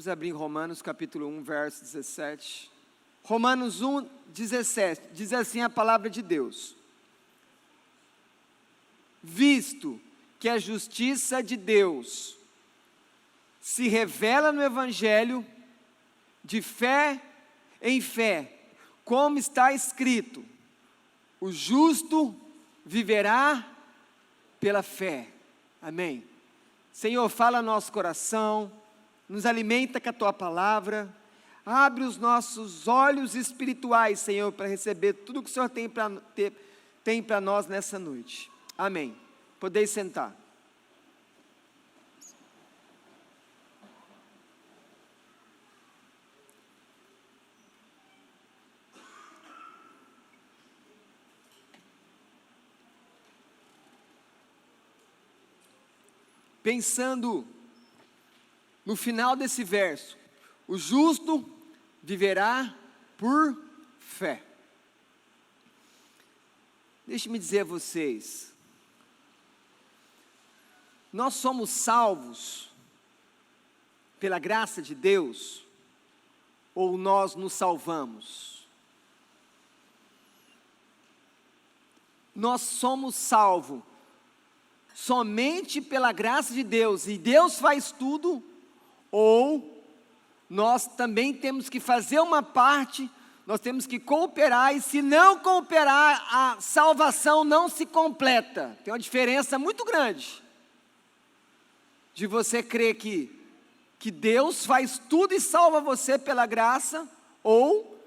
Vamos abrir em Romanos capítulo 1, verso 17. Romanos 1, 17, diz assim a palavra de Deus: visto que a justiça de Deus se revela no Evangelho, de fé em fé, como está escrito, o justo viverá pela fé. Amém. Senhor, fala ao nosso coração, nos alimenta com a Tua palavra, abre os nossos olhos espirituais, Senhor, para receber tudo que o Senhor tem para nós nessa noite. Amém. Podeis sentar. Pensando no final desse verso, o justo viverá por fé. Deixe-me dizer a vocês, nós somos salvos pela graça de Deus, ou nós nos salvamos? Nós somos salvos somente pela graça de Deus, e Deus faz tudo, ou nós também temos que fazer uma parte, nós temos que cooperar, e se não cooperar, a salvação não se completa. Tem uma diferença muito grande de você crer que Deus faz tudo e salva você pela graça, ou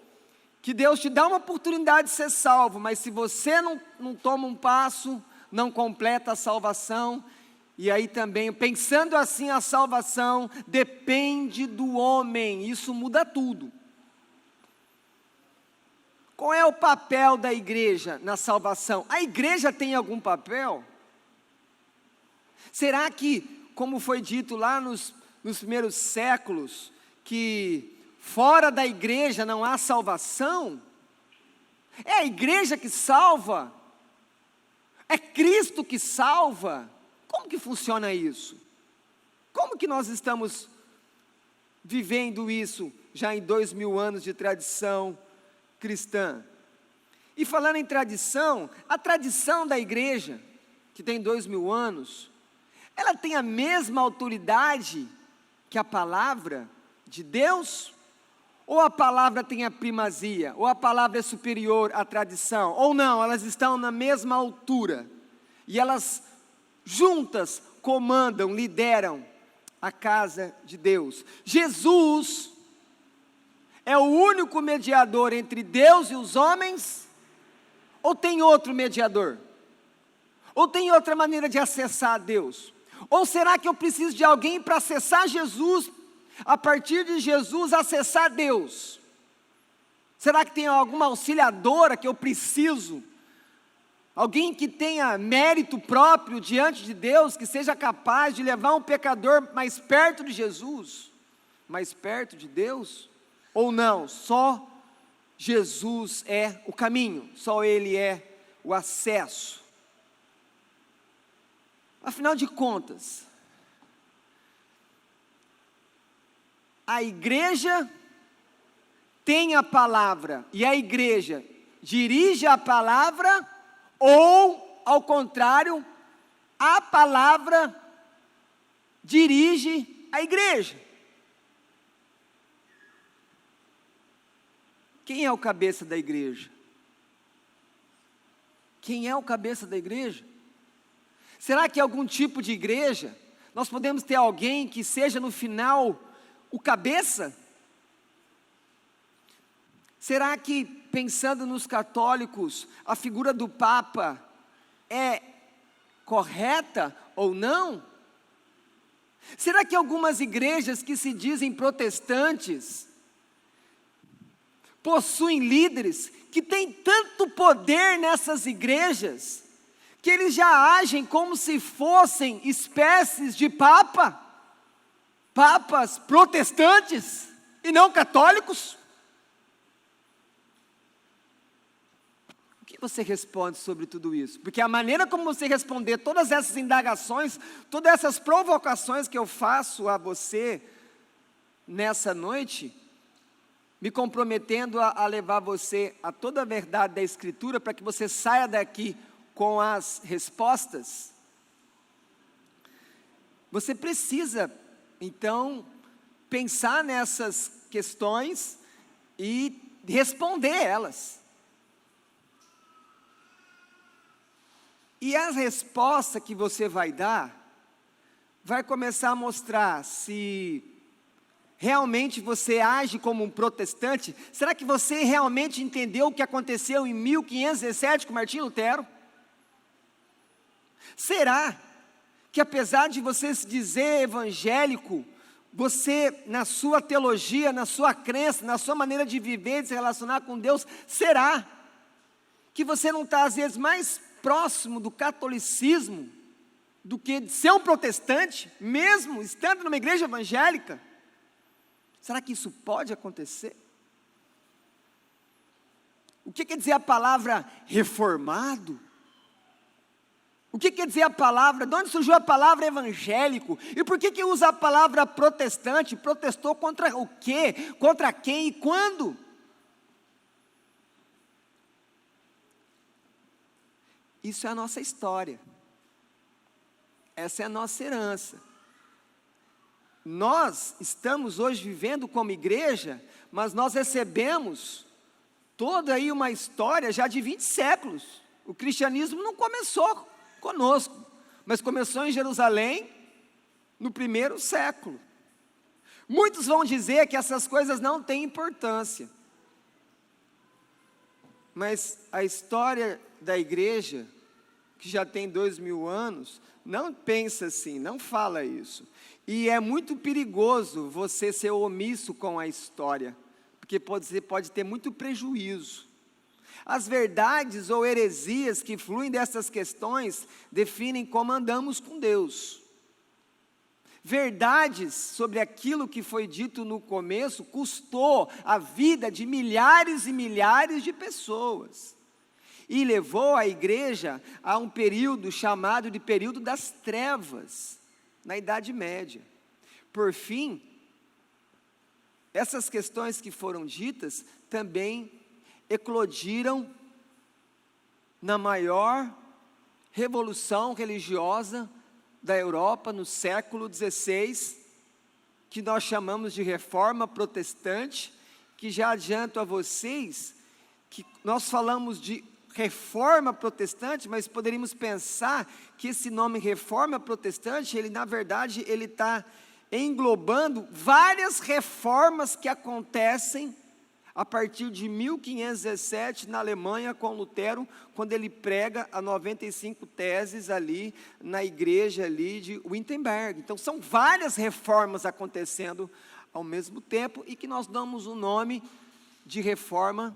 que Deus te dá uma oportunidade de ser salvo, mas se você não toma um passo, não completa a salvação. E aí também, pensando assim, a salvação depende do homem, isso muda tudo. Qual é o papel da igreja na salvação? A igreja tem algum papel? Será que, como foi dito lá nos primeiros séculos, que fora da igreja não há salvação? É a igreja que salva? É Cristo que salva? Como que funciona isso? Como que nós estamos vivendo isso já em 2000 anos de tradição cristã? E falando em tradição, a tradição da igreja, que tem 2000 anos, ela tem a mesma autoridade que a palavra de Deus? Ou a palavra tem a primazia? Ou a palavra é superior à tradição? Ou não, elas estão na mesma altura. E elas juntas comandam, lideram a casa de Deus. Jesus é o único mediador entre Deus e os homens? Ou tem outro mediador? Ou tem outra maneira de acessar a Deus? Ou será que eu preciso de alguém para acessar Jesus, a partir de Jesus acessar Deus? Será que tem alguma auxiliadora que eu preciso? Alguém que tenha mérito próprio diante de Deus, que seja capaz de levar um pecador mais perto de Jesus, mais perto de Deus? Ou não, só Jesus é o caminho, só Ele é o acesso. Afinal de contas, a igreja tem a palavra, e a igreja dirige a palavra, ou, ao contrário, a palavra dirige a igreja? Quem é o cabeça da igreja? Quem é o cabeça da igreja? Será que algum tipo de igreja, nós podemos ter alguém que seja no final o cabeça? Será que, pensando nos católicos, a figura do Papa é correta ou não? Será que algumas igrejas que se dizem protestantes possuem líderes que têm tanto poder nessas igrejas, que eles já agem como se fossem espécies de papas protestantes e não católicos? O que você responde sobre tudo isso? Porque a maneira como você responder todas essas indagações, todas essas provocações que eu faço a você, nessa noite, me comprometendo a levar você a toda a verdade da Escritura, para que você saia daqui com as respostas. Você precisa, então, pensar nessas questões e responder elas. E a resposta que você vai dar, vai começar a mostrar se realmente você age como um protestante. Será que você realmente entendeu o que aconteceu em 1517 com Martinho Lutero? Será que apesar de você se dizer evangélico, você, na sua teologia, na sua crença, na sua maneira de viver, de se relacionar com Deus, será que você não está às vezes mais próximo do catolicismo do que de ser um protestante, mesmo estando numa igreja evangélica? Será que isso pode acontecer? O que quer dizer a palavra reformado? O que quer dizer a palavra? De onde surgiu a palavra evangélico? E por que usa a palavra protestante? Protestou contra o quê? Contra quem e quando? Isso é a nossa história. Essa é a nossa herança. Nós estamos hoje vivendo como igreja, mas nós recebemos toda aí uma história já de 20 séculos. O cristianismo não começou conosco, mas começou em Jerusalém no 1º século. Muitos vão dizer que essas coisas não têm importância, mas a história da igreja, que já tem 2000 anos, não pensa assim, não fala isso. E é muito perigoso você ser omisso com a história, porque você pode ter muito prejuízo. As verdades ou heresias que fluem dessas questões definem como andamos com Deus. Verdades sobre aquilo que foi dito no começo custou a vida de milhares e milhares de pessoas. E levou a igreja a um período chamado de período das trevas, na Idade Média. Por fim, essas questões que foram ditas também eclodiram na maior revolução religiosa da Europa no século XVI, que nós chamamos de Reforma Protestante, que já adianto a vocês que nós falamos de Reforma Protestante, mas poderíamos pensar que esse nome Reforma Protestante, ele na verdade, ele está englobando várias reformas que acontecem a partir de 1517 na Alemanha com Lutero, quando ele prega a 95 teses ali na igreja ali de Wittenberg. Então são várias reformas acontecendo ao mesmo tempo e que nós damos o nome de Reforma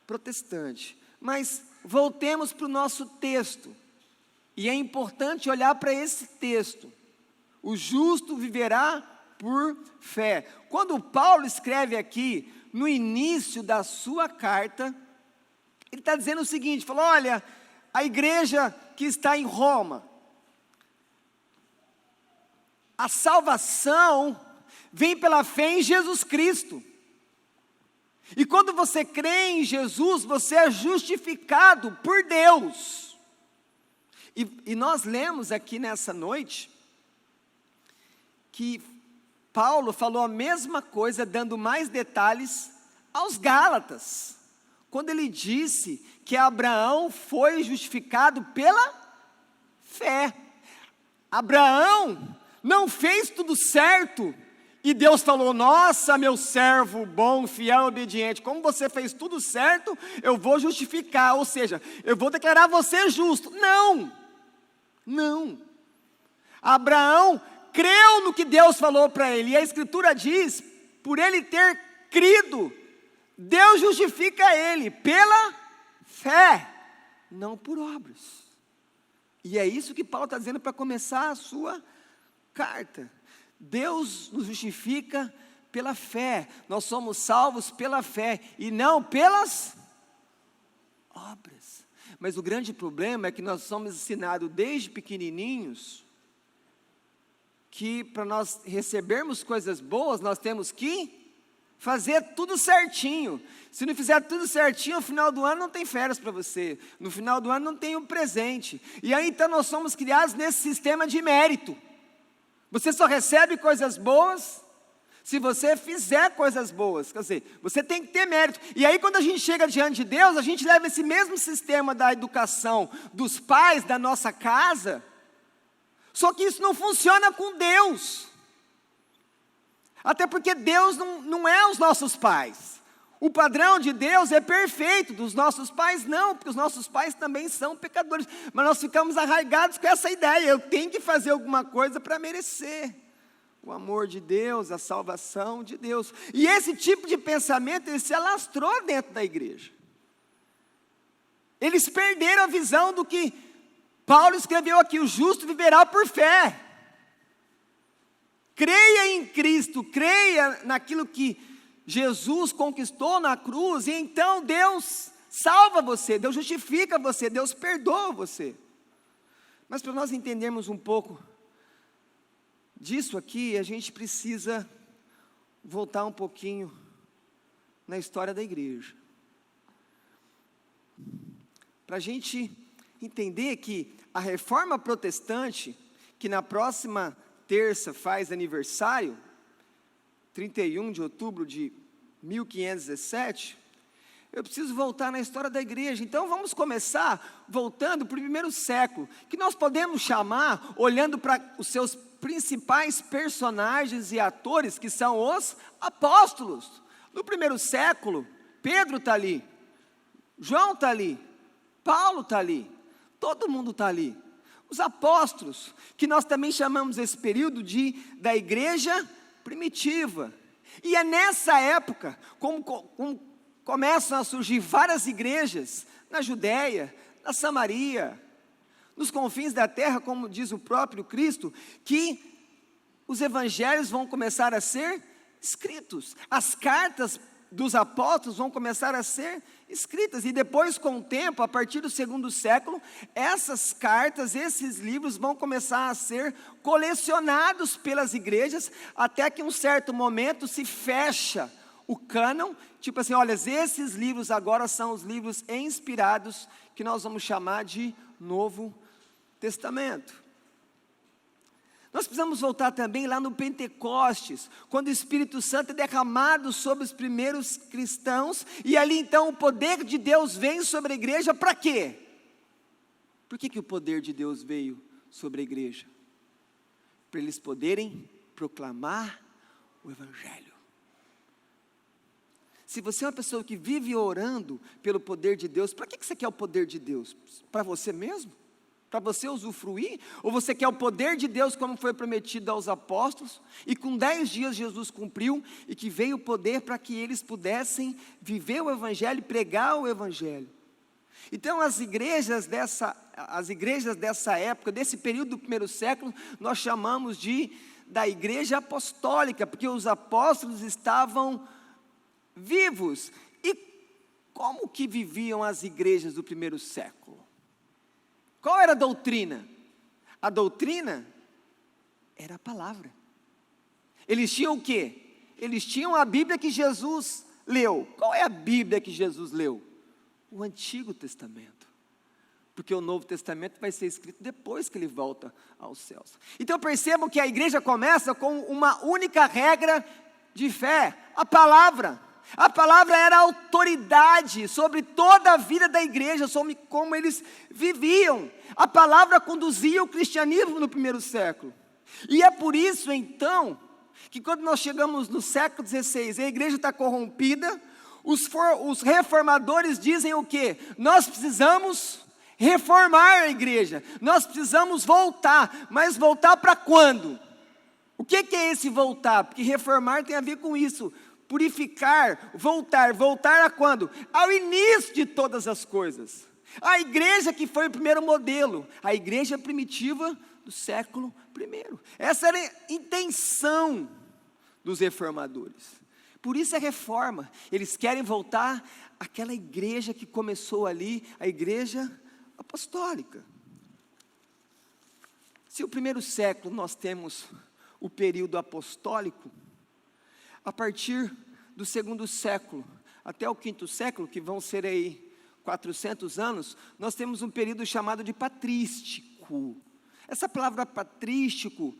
Protestante. Mas voltemos para o nosso texto, e é importante olhar para esse texto. O justo viverá por fé. Quando Paulo escreve aqui, no início da sua carta, ele está dizendo o seguinte, falou, olha, a igreja que está em Roma, a salvação vem pela fé em Jesus Cristo. E quando você crê em Jesus, você é justificado por Deus. E nós lemos aqui nessa noite, que Paulo falou a mesma coisa, dando mais detalhes aos Gálatas, quando ele disse que Abraão foi justificado pela fé. Abraão não fez tudo certo, e Deus falou, nossa, meu servo bom, fiel, obediente, como você fez tudo certo, eu vou justificar, ou seja, eu vou declarar você justo. Não. Abraão creu no que Deus falou para ele, e a Escritura diz, por ele ter crido, Deus justifica ele pela fé, não por obras. E é isso que Paulo está dizendo para começar a sua carta. Deus nos justifica pela fé, nós somos salvos pela fé, e não pelas obras. Mas o grande problema é que nós somos ensinados desde pequenininhos que para nós recebermos coisas boas, nós temos que fazer tudo certinho. Se não fizer tudo certinho, no final do ano não tem férias para você. No final do ano não tem um presente. E aí então nós somos criados nesse sistema de mérito. Você só recebe coisas boas se você fizer coisas boas. Quer dizer, você tem que ter mérito. E aí quando a gente chega diante de Deus, a gente leva esse mesmo sistema da educação dos pais da nossa casa. Só que isso não funciona com Deus. Até porque Deus não é os nossos pais. O padrão de Deus é perfeito, dos nossos pais não, porque os nossos pais também são pecadores. Mas nós ficamos arraigados com essa ideia, eu tenho que fazer alguma coisa para merecer o amor de Deus, a salvação de Deus. E esse tipo de pensamento, ele se alastrou dentro da igreja. Eles perderam a visão do que Paulo escreveu aqui, o justo viverá por fé. Creia em Cristo, creia naquilo que Jesus conquistou na cruz, e então Deus salva você, Deus justifica você, Deus perdoa você. Mas para nós entendermos um pouco disso aqui, a gente precisa voltar um pouquinho na história da igreja. Para a gente entender que a reforma protestante, que na próxima terça faz aniversário, 31 de outubro de 1517, eu preciso voltar na história da igreja. Então vamos começar voltando para o primeiro século, que nós podemos chamar, olhando para os seus principais personagens e atores, que são os apóstolos. No primeiro século, Pedro está ali, João está ali, Paulo está ali, todo mundo está ali. Os apóstolos, que nós também chamamos esse período da igreja primitiva. E é nessa época, como começam a surgir várias igrejas, na Judéia, na Samaria, nos confins da terra, como diz o próprio Cristo, que os evangelhos vão começar a ser escritos. As cartas dos apóstolos vão começar a ser escritas, e depois com o tempo, a partir do segundo século, essas cartas, esses livros vão começar a ser colecionados pelas igrejas, até que em um certo momento se fecha o cânon, tipo assim, olha, esses livros agora são os livros inspirados, que nós vamos chamar de Novo Testamento. Nós precisamos voltar também lá no Pentecostes, quando o Espírito Santo é derramado sobre os primeiros cristãos, e ali então o poder de Deus vem sobre a igreja, para quê? Por que o poder de Deus veio sobre a igreja? Para eles poderem proclamar o Evangelho. Se você é uma pessoa que vive orando pelo poder de Deus, para que você quer o poder de Deus? Para você mesmo? Para você usufruir? Ou você quer o poder de Deus como foi prometido aos apóstolos, e com 10 dias Jesus cumpriu, e que veio o poder para que eles pudessem viver o Evangelho e pregar o Evangelho? Então as igrejas dessa época, desse período do primeiro século, nós chamamos da igreja apostólica, porque os apóstolos estavam vivos. E como que viviam as igrejas do primeiro século? Qual era a doutrina? A doutrina era a palavra. Eles tinham o quê? Eles tinham a Bíblia que Jesus leu. Qual é a Bíblia que Jesus leu? O Antigo Testamento. Porque o Novo Testamento vai ser escrito depois que ele volta aos céus. Então percebam que a igreja começa com uma única regra de fé: a palavra. A palavra era a autoridade sobre toda a vida da igreja, sobre como eles viviam. A palavra conduzia o cristianismo no primeiro século. E é por isso então, que quando nós chegamos no século XVI, a igreja está corrompida, os reformadores dizem o quê? Nós precisamos reformar a igreja, nós precisamos voltar, mas voltar para quando? O que é esse voltar? Porque reformar tem a ver com isso. Purificar, voltar a quando? Ao início de todas as coisas. A igreja que foi o primeiro modelo, a igreja primitiva do século I. Essa era a intenção dos reformadores. Por isso é reforma. Eles querem voltar àquela igreja que começou ali, a igreja apostólica. Se o primeiro século nós temos o período apostólico, a partir do 2º século até o 5º século, que vão ser aí 400 anos, nós temos um período chamado de patrístico. Essa palavra patrístico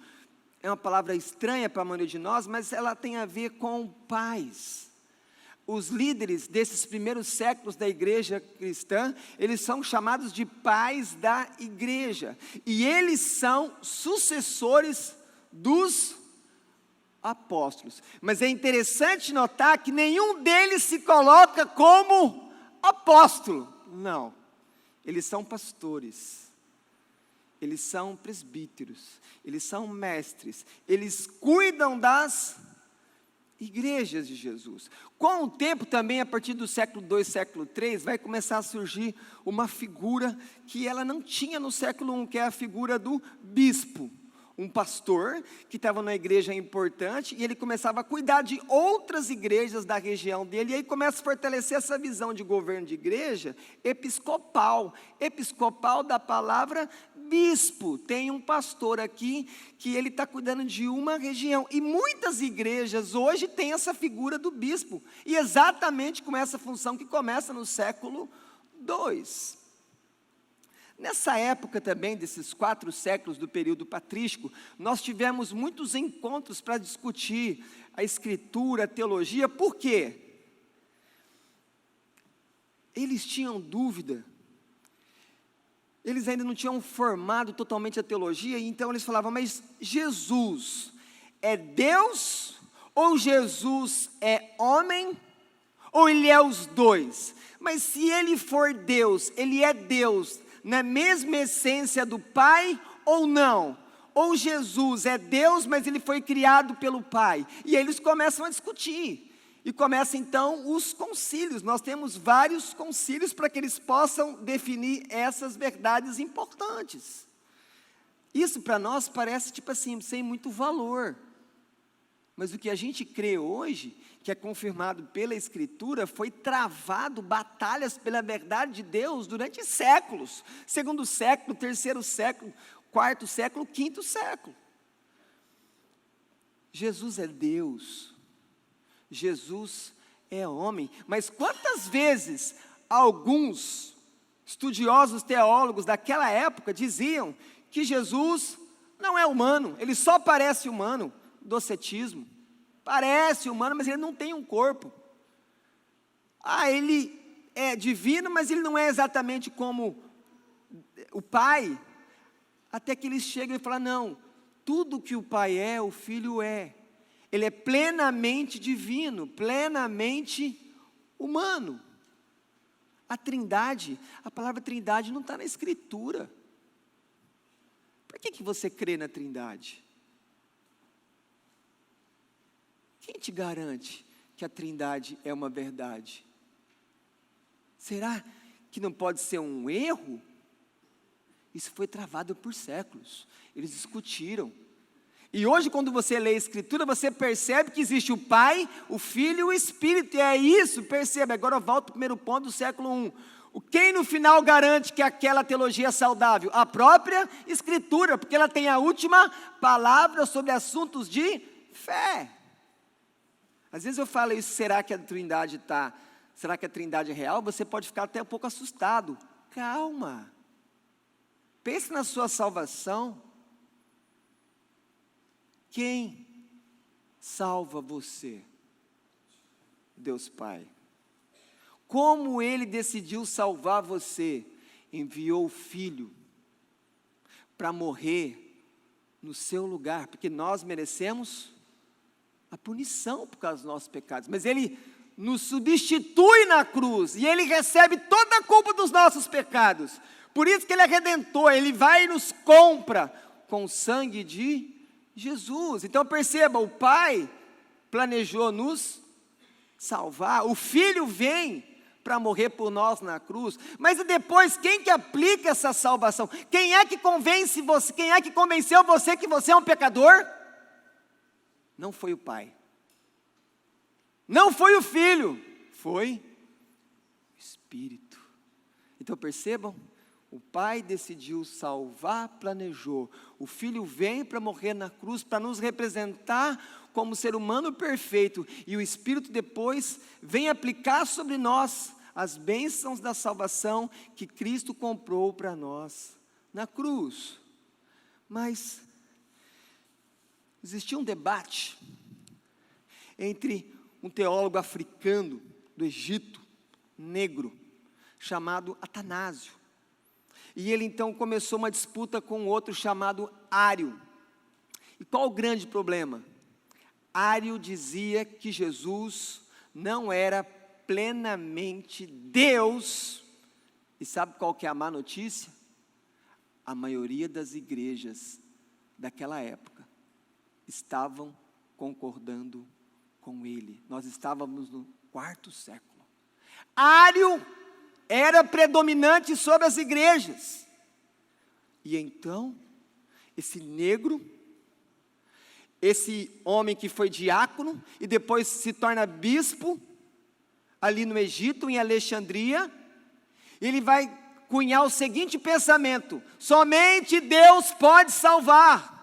é uma palavra estranha para a maioria de nós, mas ela tem a ver com paz. Os líderes desses primeiros séculos da igreja cristã, eles são chamados de pais da igreja, e eles são sucessores dos apóstolos. Mas é interessante notar que nenhum deles se coloca como apóstolo. Não, eles são pastores, eles são presbíteros, eles são mestres, eles cuidam das igrejas de Jesus. Com o tempo também, a partir do século II, século III, vai começar a surgir uma figura que ela não tinha no século I, que é a figura do bispo. Um pastor que estava numa igreja importante e ele começava a cuidar de outras igrejas da região dele, e aí começa a fortalecer essa visão de governo de igreja episcopal da palavra bispo. Tem um pastor aqui que ele está cuidando de uma região, e muitas igrejas hoje têm essa figura do bispo, e exatamente com essa função que começa no século II. Nessa época também, desses 4 séculos do período patrístico, nós tivemos muitos encontros para discutir a escritura, a teologia. Por quê? Eles tinham dúvida, eles ainda não tinham formado totalmente a teologia, e então eles falavam, mas Jesus é Deus, ou Jesus é homem, ou ele é os dois? Mas se ele for Deus, ele é Deus na mesma essência do Pai ou não? Ou Jesus é Deus, mas ele foi criado pelo Pai? E eles começam a discutir, e começam então os concílios. Nós temos vários concílios para que eles possam definir essas verdades importantes. Isso para nós parece tipo assim, sem muito valor, mas o que a gente crê hoje, que é confirmado pela Escritura, foi travado batalhas pela verdade de Deus durante séculos. 2º século, 3º século, 4º século, 5º século. Jesus é Deus, Jesus é homem. Mas quantas vezes alguns estudiosos teólogos daquela época diziam que Jesus não é humano, ele só parece humano? Docetismo. Parece humano, mas ele não tem um corpo. Ele é divino, mas ele não é exatamente como o Pai. Até que eles chegam e falam, não, tudo que o Pai é, o Filho é. Ele é plenamente divino, plenamente humano. A Trindade, a palavra Trindade não está na Escritura. Por que você crê na Trindade? Quem te garante que a Trindade é uma verdade? Será que não pode ser um erro? Isso foi travado por séculos, eles discutiram. E hoje, quando você lê a Escritura, você percebe que existe o Pai, o Filho e o Espírito, e é isso, perceba. Agora eu volto para o primeiro ponto do século I. Quem no final garante que aquela teologia é saudável? A própria Escritura, porque ela tem a última palavra sobre assuntos de fé. Às vezes eu falo isso, será que a Trindade é real? Você pode ficar até um pouco assustado. Calma. Pense na sua salvação. Quem salva você? Deus Pai. Como Ele decidiu salvar você? Enviou o Filho para morrer no seu lugar, porque nós merecemos a punição por causa dos nossos pecados, mas Ele nos substitui na cruz, e Ele recebe toda a culpa dos nossos pecados. Por isso que Ele é Redentor, Ele vai e nos compra com o sangue de Jesus. Então perceba, o Pai planejou nos salvar, o Filho vem para morrer por nós na cruz, mas e depois, quem que aplica essa salvação? Quem é que convence você? Quem é que convenceu você que você é um pecador? Não foi o Pai, não foi o Filho, foi o Espírito. Então percebam, O Pai decidiu salvar, planejou. O Filho vem para morrer na cruz, para nos representar como ser humano perfeito. E o Espírito depois vem aplicar sobre nós as bênçãos da salvação que Cristo comprou para nós na cruz. Mas existia um debate entre um teólogo africano do Egito, negro, chamado Atanásio. E ele então começou uma disputa com outro chamado Ário. E qual o grande problema? Ário dizia que Jesus não era plenamente Deus. E sabe qual que é a má notícia? A maioria das igrejas daquela época estavam concordando com ele. Nós estávamos no 4º século. Ário era predominante sobre as igrejas. E então, esse negro, esse homem que foi diácono e depois se torna bispo, ali no Egito, em Alexandria, ele vai cunhar o seguinte pensamento: somente Deus pode salvar.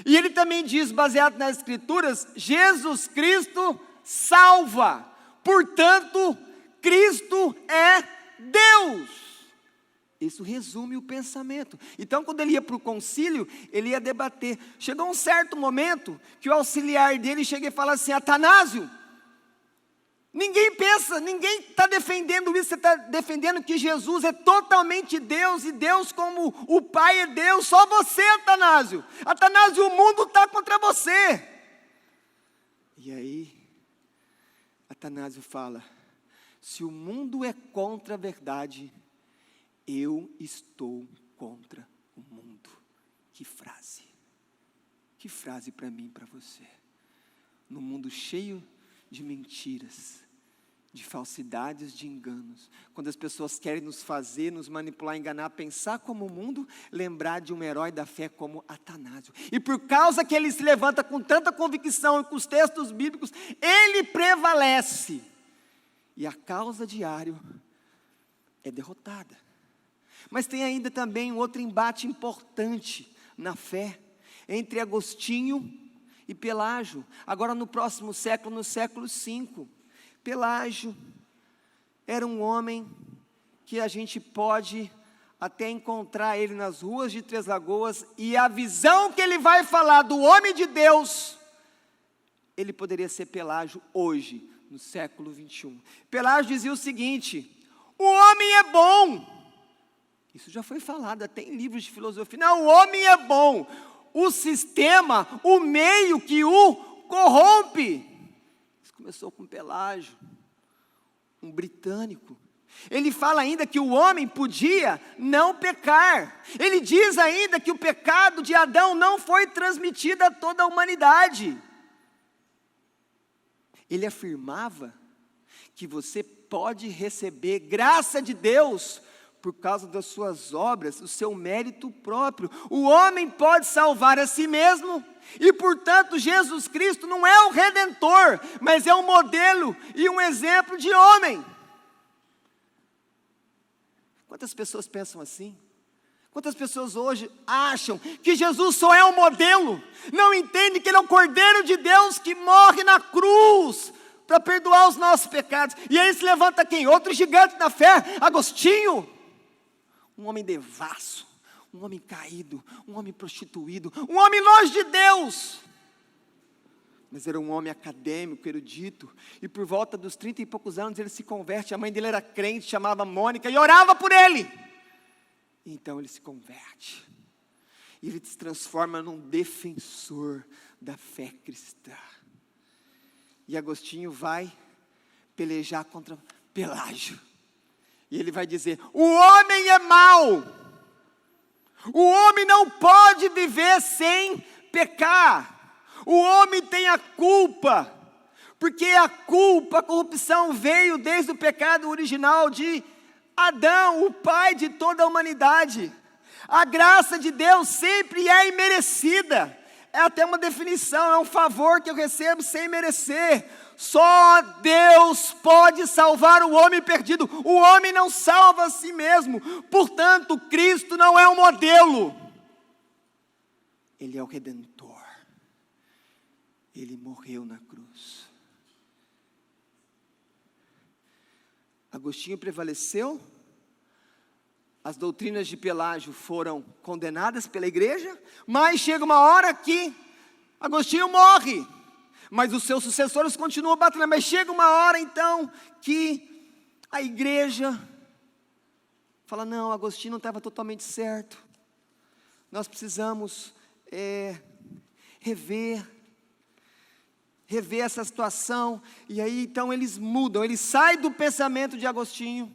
E ele também diz, baseado nas Escrituras, Jesus Cristo salva, portanto, Cristo é Deus. Isso resume o pensamento. Então, quando ele ia para o concílio, ele ia debater. Chegou um certo momento que o auxiliar dele chega e fala assim: Atanásio, ninguém pensa, ninguém está defendendo isso, você está defendendo que Jesus é totalmente Deus, e Deus como o Pai é Deus, só você, Atanásio. Atanásio, o mundo está contra você. E aí, Atanásio fala: se o mundo é contra a verdade, eu estou contra o mundo. Que frase! Que frase para mim e para você. No mundo cheio de mentiras, de falsidades, de enganos, quando as pessoas querem nos fazer, nos manipular, enganar, pensar como o mundo, lembrar de um herói da fé como Atanásio. E por causa que ele se levanta com tanta convicção e com os textos bíblicos, ele prevalece. E a causa de Ário é derrotada. Mas tem ainda também um outro embate importante na fé, entre Agostinho e Pelágio, agora no próximo século, no século V. Pelágio era um homem que a gente pode até encontrar ele nas ruas de Três Lagoas, e a visão que ele vai falar do homem de Deus, ele poderia ser Pelágio hoje, no século 21. Pelágio dizia o seguinte: o homem é bom. Isso já foi falado até em livros de filosofia. Não, o homem é bom. O sistema, o meio que o corrompe. Isso começou com Pelágio, um britânico. Ele fala ainda que o homem podia não pecar. Ele diz ainda que o pecado de Adão não foi transmitido a toda a humanidade. Ele afirmava que você pode receber graça de Deus por causa das suas obras, o seu mérito próprio. O homem pode salvar a si mesmo, e portanto Jesus Cristo não é o Redentor, mas é um modelo e um exemplo de homem. Quantas pessoas pensam assim? Quantas pessoas hoje acham que Jesus só é um modelo, não entendem que Ele é o Cordeiro de Deus que morre na cruz para perdoar os nossos pecados? E aí se levanta quem? Outro gigante da fé, Agostinho, um homem devasso, um homem caído, um homem prostituído, um homem longe de Deus. Mas era um homem acadêmico, erudito, e por volta dos 30 e poucos anos ele se converte. A mãe dele era crente, chamava Mônica, e orava por ele. Então ele se converte, e ele se transforma num defensor da fé cristã. E Agostinho vai pelejar contra Pelágio, e ele vai dizer: o homem é mau, o homem não pode viver sem pecar, o homem tem a culpa, porque a culpa, a corrupção veio desde o pecado original de Adão, o pai de toda a humanidade. A graça de Deus sempre é imerecida, é até uma definição, é um favor que eu recebo sem merecer. Só Deus pode salvar o homem perdido. O homem não salva a si mesmo. Portanto, Cristo não é um modelo. Ele é o Redentor. Ele morreu na cruz. Agostinho prevaleceu. As doutrinas de Pelágio foram condenadas pela igreja. Mas chega uma hora que Agostinho morre. Mas os seus sucessores continuam batendo. Mas chega uma hora então que a igreja fala, não, Agostinho não estava totalmente certo. Nós precisamos rever essa situação. E aí então eles mudam, eles saem do pensamento de Agostinho.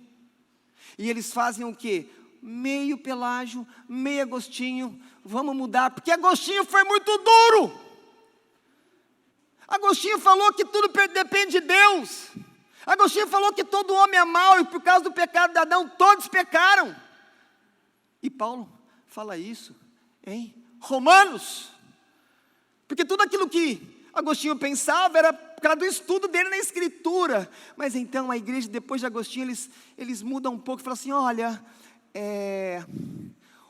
E eles fazem o quê? Meio Pelágio, meio Agostinho. Vamos mudar, porque Agostinho foi muito duro. Agostinho falou que tudo depende de Deus. Agostinho falou que todo homem é mau, e por causa do pecado de Adão, todos pecaram. E Paulo fala isso em Romanos. Porque tudo aquilo que Agostinho pensava era por causa do estudo dele na Escritura. Mas então a igreja, depois de Agostinho, eles mudam um pouco e falam assim, olha,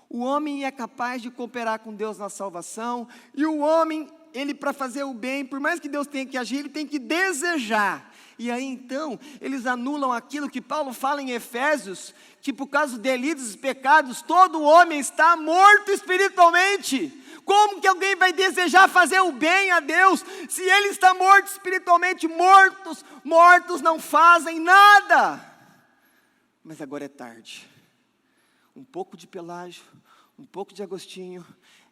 o homem é capaz de cooperar com Deus na salvação, e o homem, ele para fazer o bem, por mais que Deus tenha que agir, ele tem que desejar. E aí então, eles anulam aquilo que Paulo fala em Efésios, que por causa de delitos e pecados, todo homem está morto espiritualmente. Como que alguém vai desejar fazer o bem a Deus, se ele está morto espiritualmente? Mortos não fazem nada. Mas agora é tarde. Um pouco de Pelágio, um pouco de Agostinho,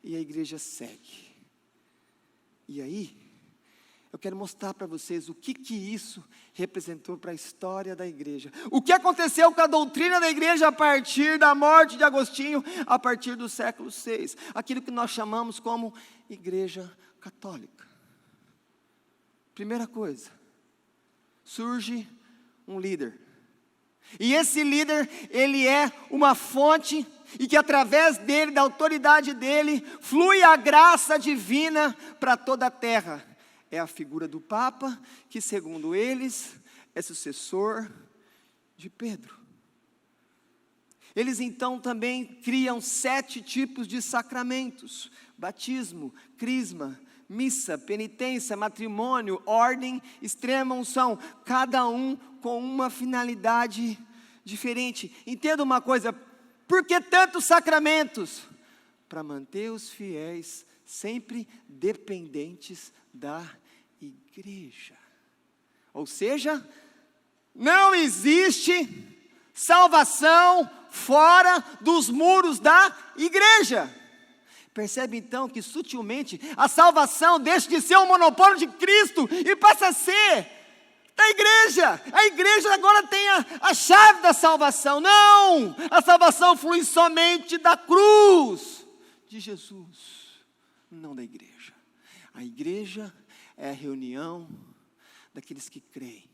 e a igreja segue. E aí, eu quero mostrar para vocês o que isso representou para a história da igreja. O que aconteceu com a doutrina da igreja a partir da morte de Agostinho, a partir do século VI. Aquilo que nós chamamos como igreja católica. Primeira coisa, surge um líder. E esse líder, ele é uma fonte, e que através dele, da autoridade dele, flui a graça divina para toda a terra. É a figura do Papa, que segundo eles, é sucessor de Pedro. Eles então também criam 7 tipos de sacramentos: batismo, crisma, missa, penitência, matrimônio, ordem, extrema unção, cada um com uma finalidade diferente. Entenda uma coisa, por que tantos sacramentos? Para manter os fiéis sempre dependentes da igreja. Ou seja, não existe salvação fora dos muros da igreja. Percebe então que sutilmente a salvação deixa de ser um monopólio de Cristo e passa a ser da igreja. A igreja agora tem a chave da salvação. Não, a salvação flui somente da cruz de Jesus, não da igreja. A igreja é a reunião daqueles que creem.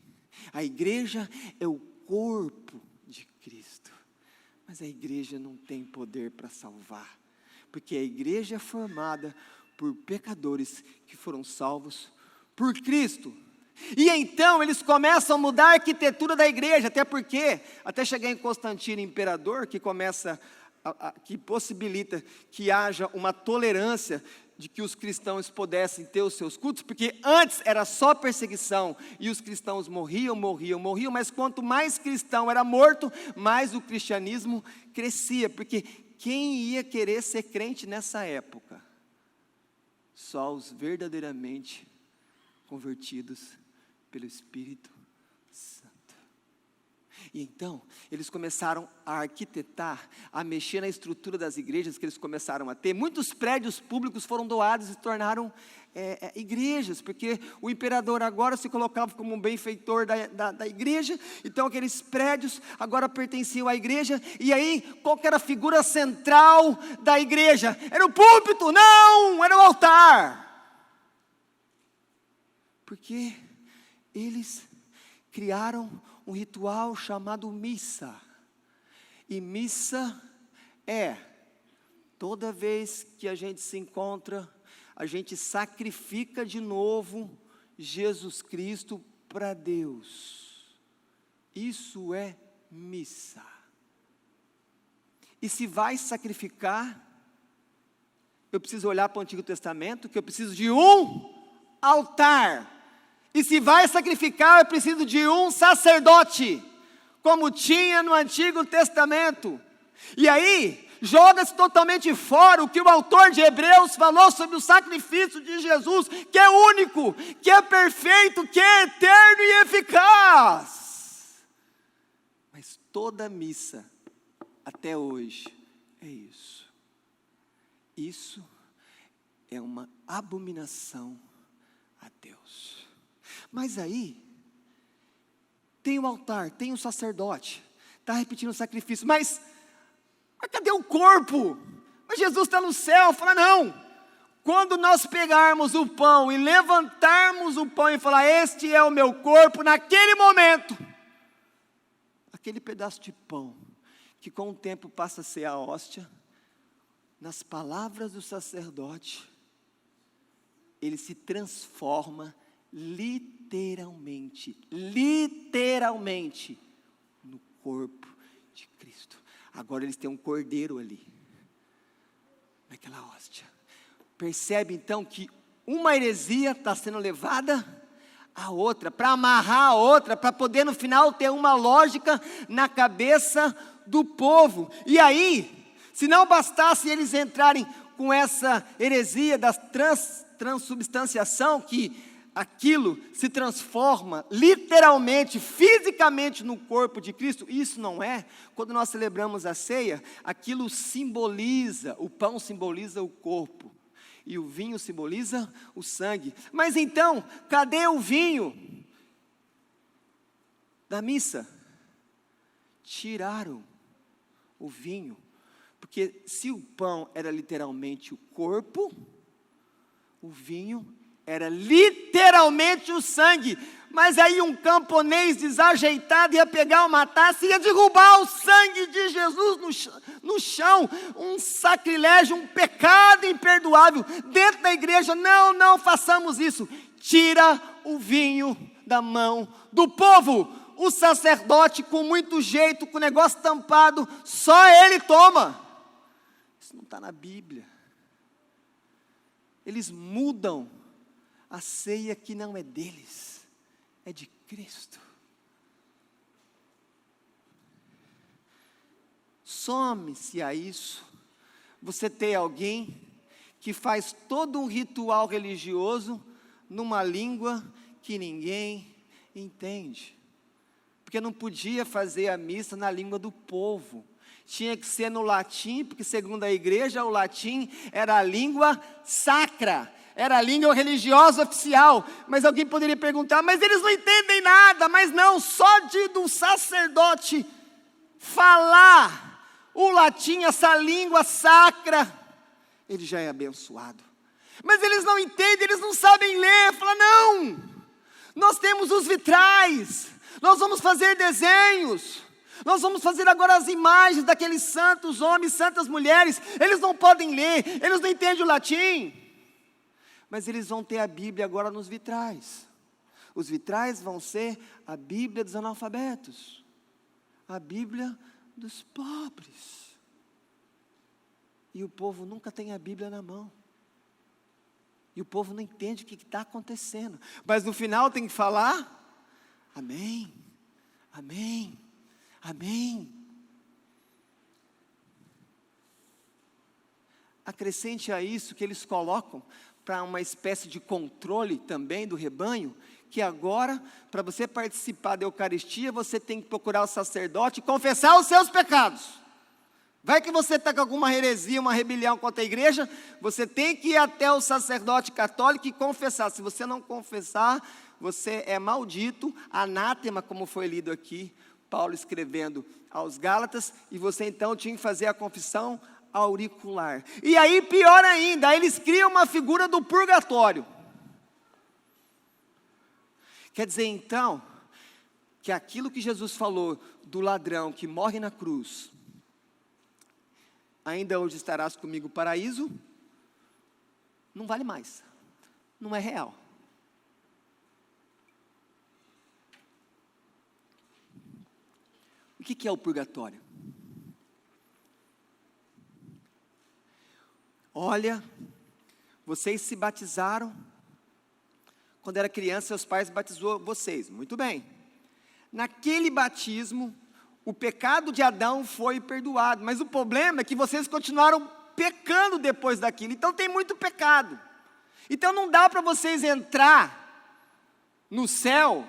A igreja é o corpo de Cristo. Mas a igreja não tem poder para salvar, porque a igreja é formada por pecadores que foram salvos por Cristo. E então eles começam a mudar a arquitetura da igreja, até chegar em Constantino, imperador, que que possibilita que haja uma tolerância de que os cristãos pudessem ter os seus cultos, porque antes era só perseguição, e os cristãos morriam, mas quanto mais cristão era morto, mais o cristianismo crescia, porque quem ia querer ser crente nessa época? Só os verdadeiramente convertidos pelo Espírito Santo. E então, eles começaram a arquitetar, a mexer na estrutura das igrejas que eles começaram a ter. Muitos prédios públicos foram doados e se tornaram igrejas, porque o imperador agora se colocava como um benfeitor da igreja. Então aqueles prédios agora pertenciam à igreja. E aí, qual que era a figura central da igreja? Era o púlpito? Não, era o altar. Porque eles criaram um ritual chamado missa. E missa é, toda vez que a gente se encontra, a gente sacrifica de novo Jesus Cristo para Deus. Isso é missa. E se vai sacrificar, eu preciso olhar para o Antigo Testamento, que eu preciso de um altar. E se vai sacrificar, eu preciso de um sacerdote, como tinha no Antigo Testamento. E aí, joga-se totalmente fora o que o autor de Hebreus falou sobre o sacrifício de Jesus, que é único, que é perfeito, que é eterno e eficaz. Mas toda missa, até hoje, é isso. Isso é uma abominação a Deus. Mas aí, tem o altar, tem o sacerdote, está repetindo o sacrifício, mas cadê o corpo? Mas Jesus está no céu. Fala, não, quando nós pegarmos o pão e levantarmos o pão e falar, este é o meu corpo, naquele momento, aquele pedaço de pão, que com o tempo passa a ser a hóstia, nas palavras do sacerdote, ele se transforma literalmente no corpo de Cristo. Agora eles têm um cordeiro ali, naquela hóstia. Percebe então que uma heresia está sendo levada a outra, para amarrar a outra, para poder no final ter uma lógica na cabeça do povo. E aí, se não bastasse eles entrarem com essa heresia da transubstanciação, que aquilo se transforma literalmente, fisicamente no corpo de Cristo, isso não é, quando nós celebramos a ceia, aquilo simboliza, o pão simboliza o corpo, e o vinho simboliza o sangue. Mas então, cadê o vinho da missa? Tiraram o vinho, porque se o pão era literalmente o corpo, o vinho era literalmente o sangue. Mas aí um camponês desajeitado ia pegar uma taça e ia derrubar o sangue de Jesus no chão. Um sacrilégio, um pecado imperdoável dentro da igreja. Não façamos isso. Tira o vinho da mão do povo. O sacerdote, com muito jeito, com o negócio tampado, só ele toma. Isso não está na Bíblia. Eles mudam a ceia que não é deles, é de Cristo. Some-se a isso, você tem alguém que faz todo um ritual religioso numa língua que ninguém entende. Porque não podia fazer a missa na língua do povo. Tinha que ser no latim, porque segundo a igreja, o latim era a língua sacra. Era a língua religiosa oficial. Mas alguém poderia perguntar, mas eles não entendem nada. Mas não, só do sacerdote falar o latim, essa língua sacra, ele já é abençoado. Mas eles não entendem, eles não sabem ler. Fala, não, nós temos os vitrais, nós vamos fazer desenhos, nós vamos fazer agora as imagens daqueles santos homens, santas mulheres. Eles não podem ler, eles não entendem o latim, mas eles vão ter a Bíblia agora nos vitrais. Os vitrais vão ser a Bíblia dos analfabetos, a Bíblia dos pobres. E o povo nunca tem a Bíblia na mão. E o povo não entende o que está acontecendo. Mas no final tem que falar, amém, amém, amém. Acrescente a isso que eles colocam para uma espécie de controle também do rebanho, que agora, para você participar da Eucaristia, você tem que procurar o sacerdote e confessar os seus pecados. Vai que você está com alguma heresia, uma rebelião contra a igreja, você tem que ir até o sacerdote católico e confessar. Se você não confessar, você é maldito, anátema, como foi lido aqui, Paulo escrevendo aos Gálatas, e você então tinha que fazer a confissão auricular. E aí, pior ainda, aí eles criam uma figura do purgatório. Quer dizer então, que aquilo que Jesus falou do ladrão que morre na cruz, ainda hoje estarás comigo no paraíso, não vale mais, não é real. O que é o purgatório? Olha, vocês se batizaram, quando era criança, seus pais batizou vocês, muito bem. Naquele batismo, o pecado de Adão foi perdoado, mas o problema é que vocês continuaram pecando depois daquilo, então tem muito pecado. Então não dá para vocês entrar no céu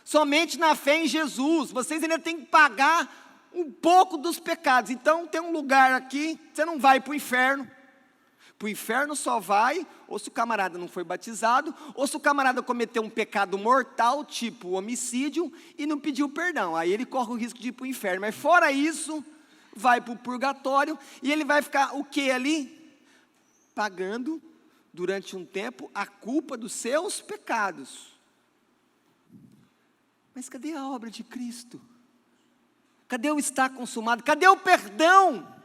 somente na fé em Jesus, vocês ainda têm que pagar um pouco dos pecados. Então tem um lugar aqui, você não vai para o inferno. Para o inferno só vai, ou se o camarada não foi batizado, ou se o camarada cometeu um pecado mortal, tipo homicídio, e não pediu perdão. Aí ele corre o risco de ir para o inferno. Mas fora isso, vai para o purgatório, e ele vai ficar o que ali? Pagando, durante um tempo, a culpa dos seus pecados. Mas cadê a obra de Cristo? Cadê o está consumado? Cadê o perdão?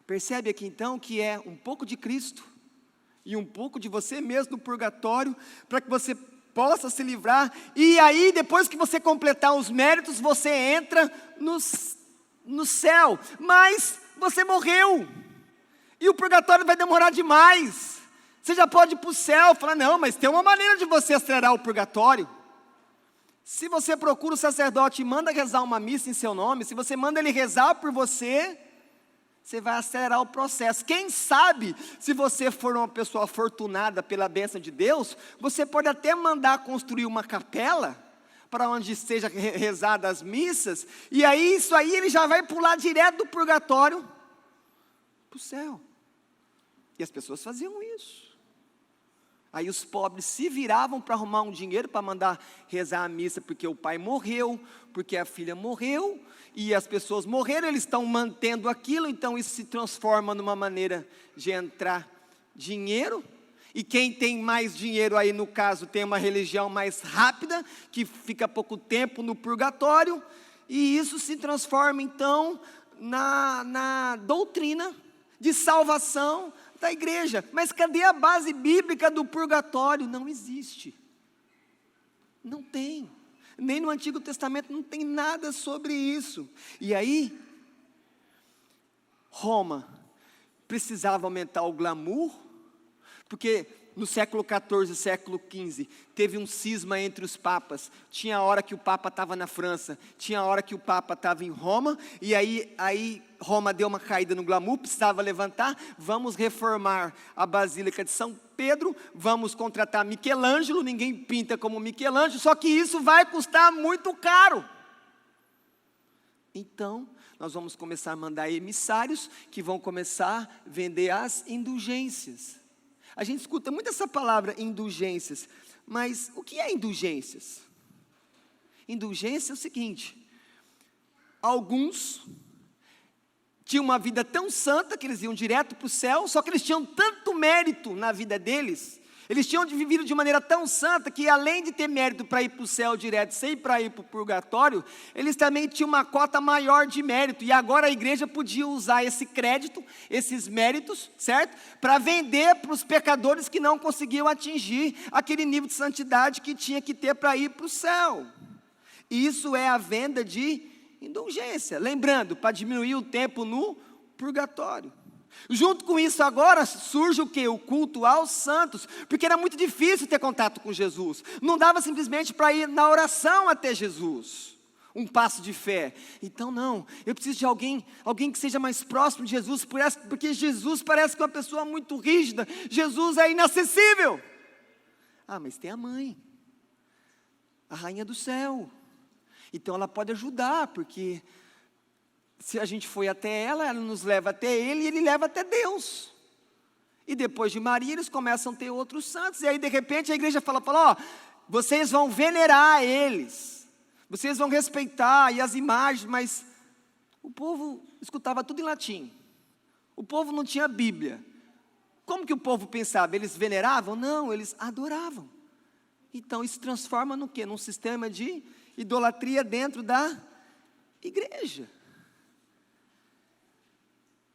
Percebe aqui então que é um pouco de Cristo e um pouco de você mesmo no purgatório, para que você possa se livrar, e aí depois que você completar os méritos, você entra no céu, mas você morreu, e o purgatório vai demorar demais, você já pode ir para o céu, falar, não, mas tem uma maneira de você acelerar o purgatório. Se você procura o sacerdote e manda rezar uma missa em seu nome, se você manda ele rezar por você, você vai acelerar o processo. Quem sabe, se você for uma pessoa afortunada pela bênção de Deus, você pode até mandar construir uma capela, para onde seja rezada as missas, e aí isso aí ele já vai pular direto do purgatório para o céu. E as pessoas faziam isso. Aí os pobres se viravam para arrumar um dinheiro para mandar rezar a missa, porque o pai morreu, porque a filha morreu, e as pessoas morreram, eles estão mantendo aquilo, então isso se transforma numa maneira de entrar dinheiro, e quem tem mais dinheiro aí no caso tem uma religião mais rápida, que fica pouco tempo no purgatório, e isso se transforma então na doutrina de salvação da igreja. Mas cadê a base bíblica do purgatório? Não existe, não tem. Nem no Antigo Testamento não tem nada sobre isso. E aí, Roma precisava aumentar o glamour, porque no século XIV, século XV, teve um cisma entre os papas. Tinha a hora que o papa estava na França, tinha a hora que o papa estava em Roma, e aí Roma deu uma caída no glamour, precisava levantar, vamos reformar a Basílica de São Pedro, vamos contratar Michelangelo, ninguém pinta como Michelangelo, só que isso vai custar muito caro. Então, nós vamos começar a mandar emissários, que vão começar a vender as indulgências. A gente escuta muito essa palavra indulgências, mas o que é indulgências? Indulgência é o seguinte: alguns tinham uma vida tão santa que eles iam direto para o céu, só que eles tinham tanto mérito na vida deles, eles tinham vivido de maneira tão santa, que além de ter mérito para ir para o céu direto, sem para ir para o purgatório, eles também tinham uma cota maior de mérito, e agora a igreja podia usar esse crédito, esses méritos, certo? Para vender para os pecadores que não conseguiam atingir aquele nível de santidade que tinha que ter para ir para o céu. E isso é a venda de indulgência, lembrando, para diminuir o tempo no purgatório. Junto com isso agora surge o que? O culto aos santos, porque era muito difícil ter contato com Jesus, não dava simplesmente para ir na oração até Jesus, um passo de fé. Então não, eu preciso de alguém que seja mais próximo de Jesus, porque Jesus parece que é uma pessoa muito rígida, Jesus é inacessível. Ah, mas tem a mãe, a rainha do céu, então ela pode ajudar, porque se a gente foi até ela nos leva até ele, e ele leva até Deus. E depois de Maria, eles começam a ter outros santos, e aí de repente a igreja fala, ó, vocês vão venerar eles, vocês vão respeitar, e as imagens, mas o povo escutava tudo em latim, o povo não tinha Bíblia. Como que o povo pensava? Eles veneravam? Não, eles adoravam. Então isso transforma no quê? Num sistema de idolatria dentro da igreja.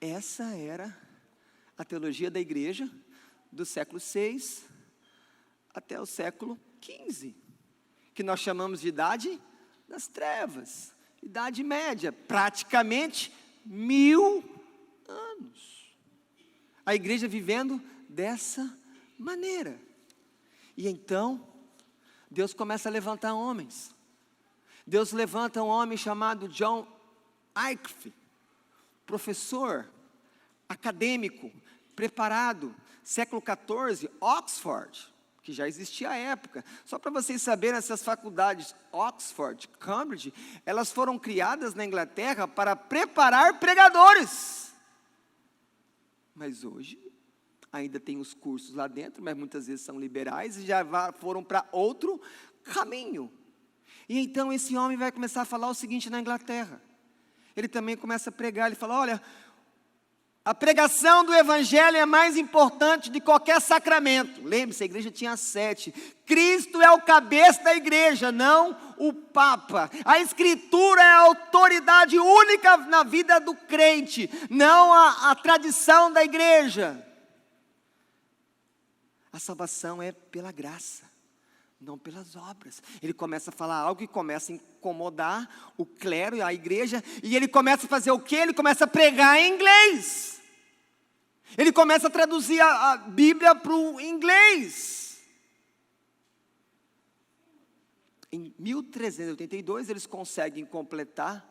Essa era a teologia da igreja do século VI até o século XV, que nós chamamos de idade das trevas, Idade Média, praticamente 1000 anos. A igreja vivendo dessa maneira. E então, Deus começa a levantar homens. Deus levanta um homem chamado John Wycliffe, professor, acadêmico, preparado, século XIV, Oxford, que já existia à época. Só para vocês saberem, essas faculdades, Oxford, Cambridge, elas foram criadas na Inglaterra para preparar pregadores. Mas hoje, ainda tem os cursos lá dentro, mas muitas vezes são liberais e já foram para outro caminho. E então esse homem vai começar a falar o seguinte na Inglaterra. Ele também começa a pregar, ele fala, olha, a pregação do evangelho é mais importante de qualquer sacramento. Lembre-se, a igreja tinha 7. Cristo é o cabeça da igreja, não o Papa. A escritura é a autoridade única na vida do crente, não a tradição da igreja. A salvação é pela graça, não pelas obras. Ele começa a falar algo que começa a incomodar o clero e a igreja, e ele começa a fazer o quê? Ele começa a pregar em inglês. Ele começa a traduzir a Bíblia para o inglês. Em 1382 eles conseguem completar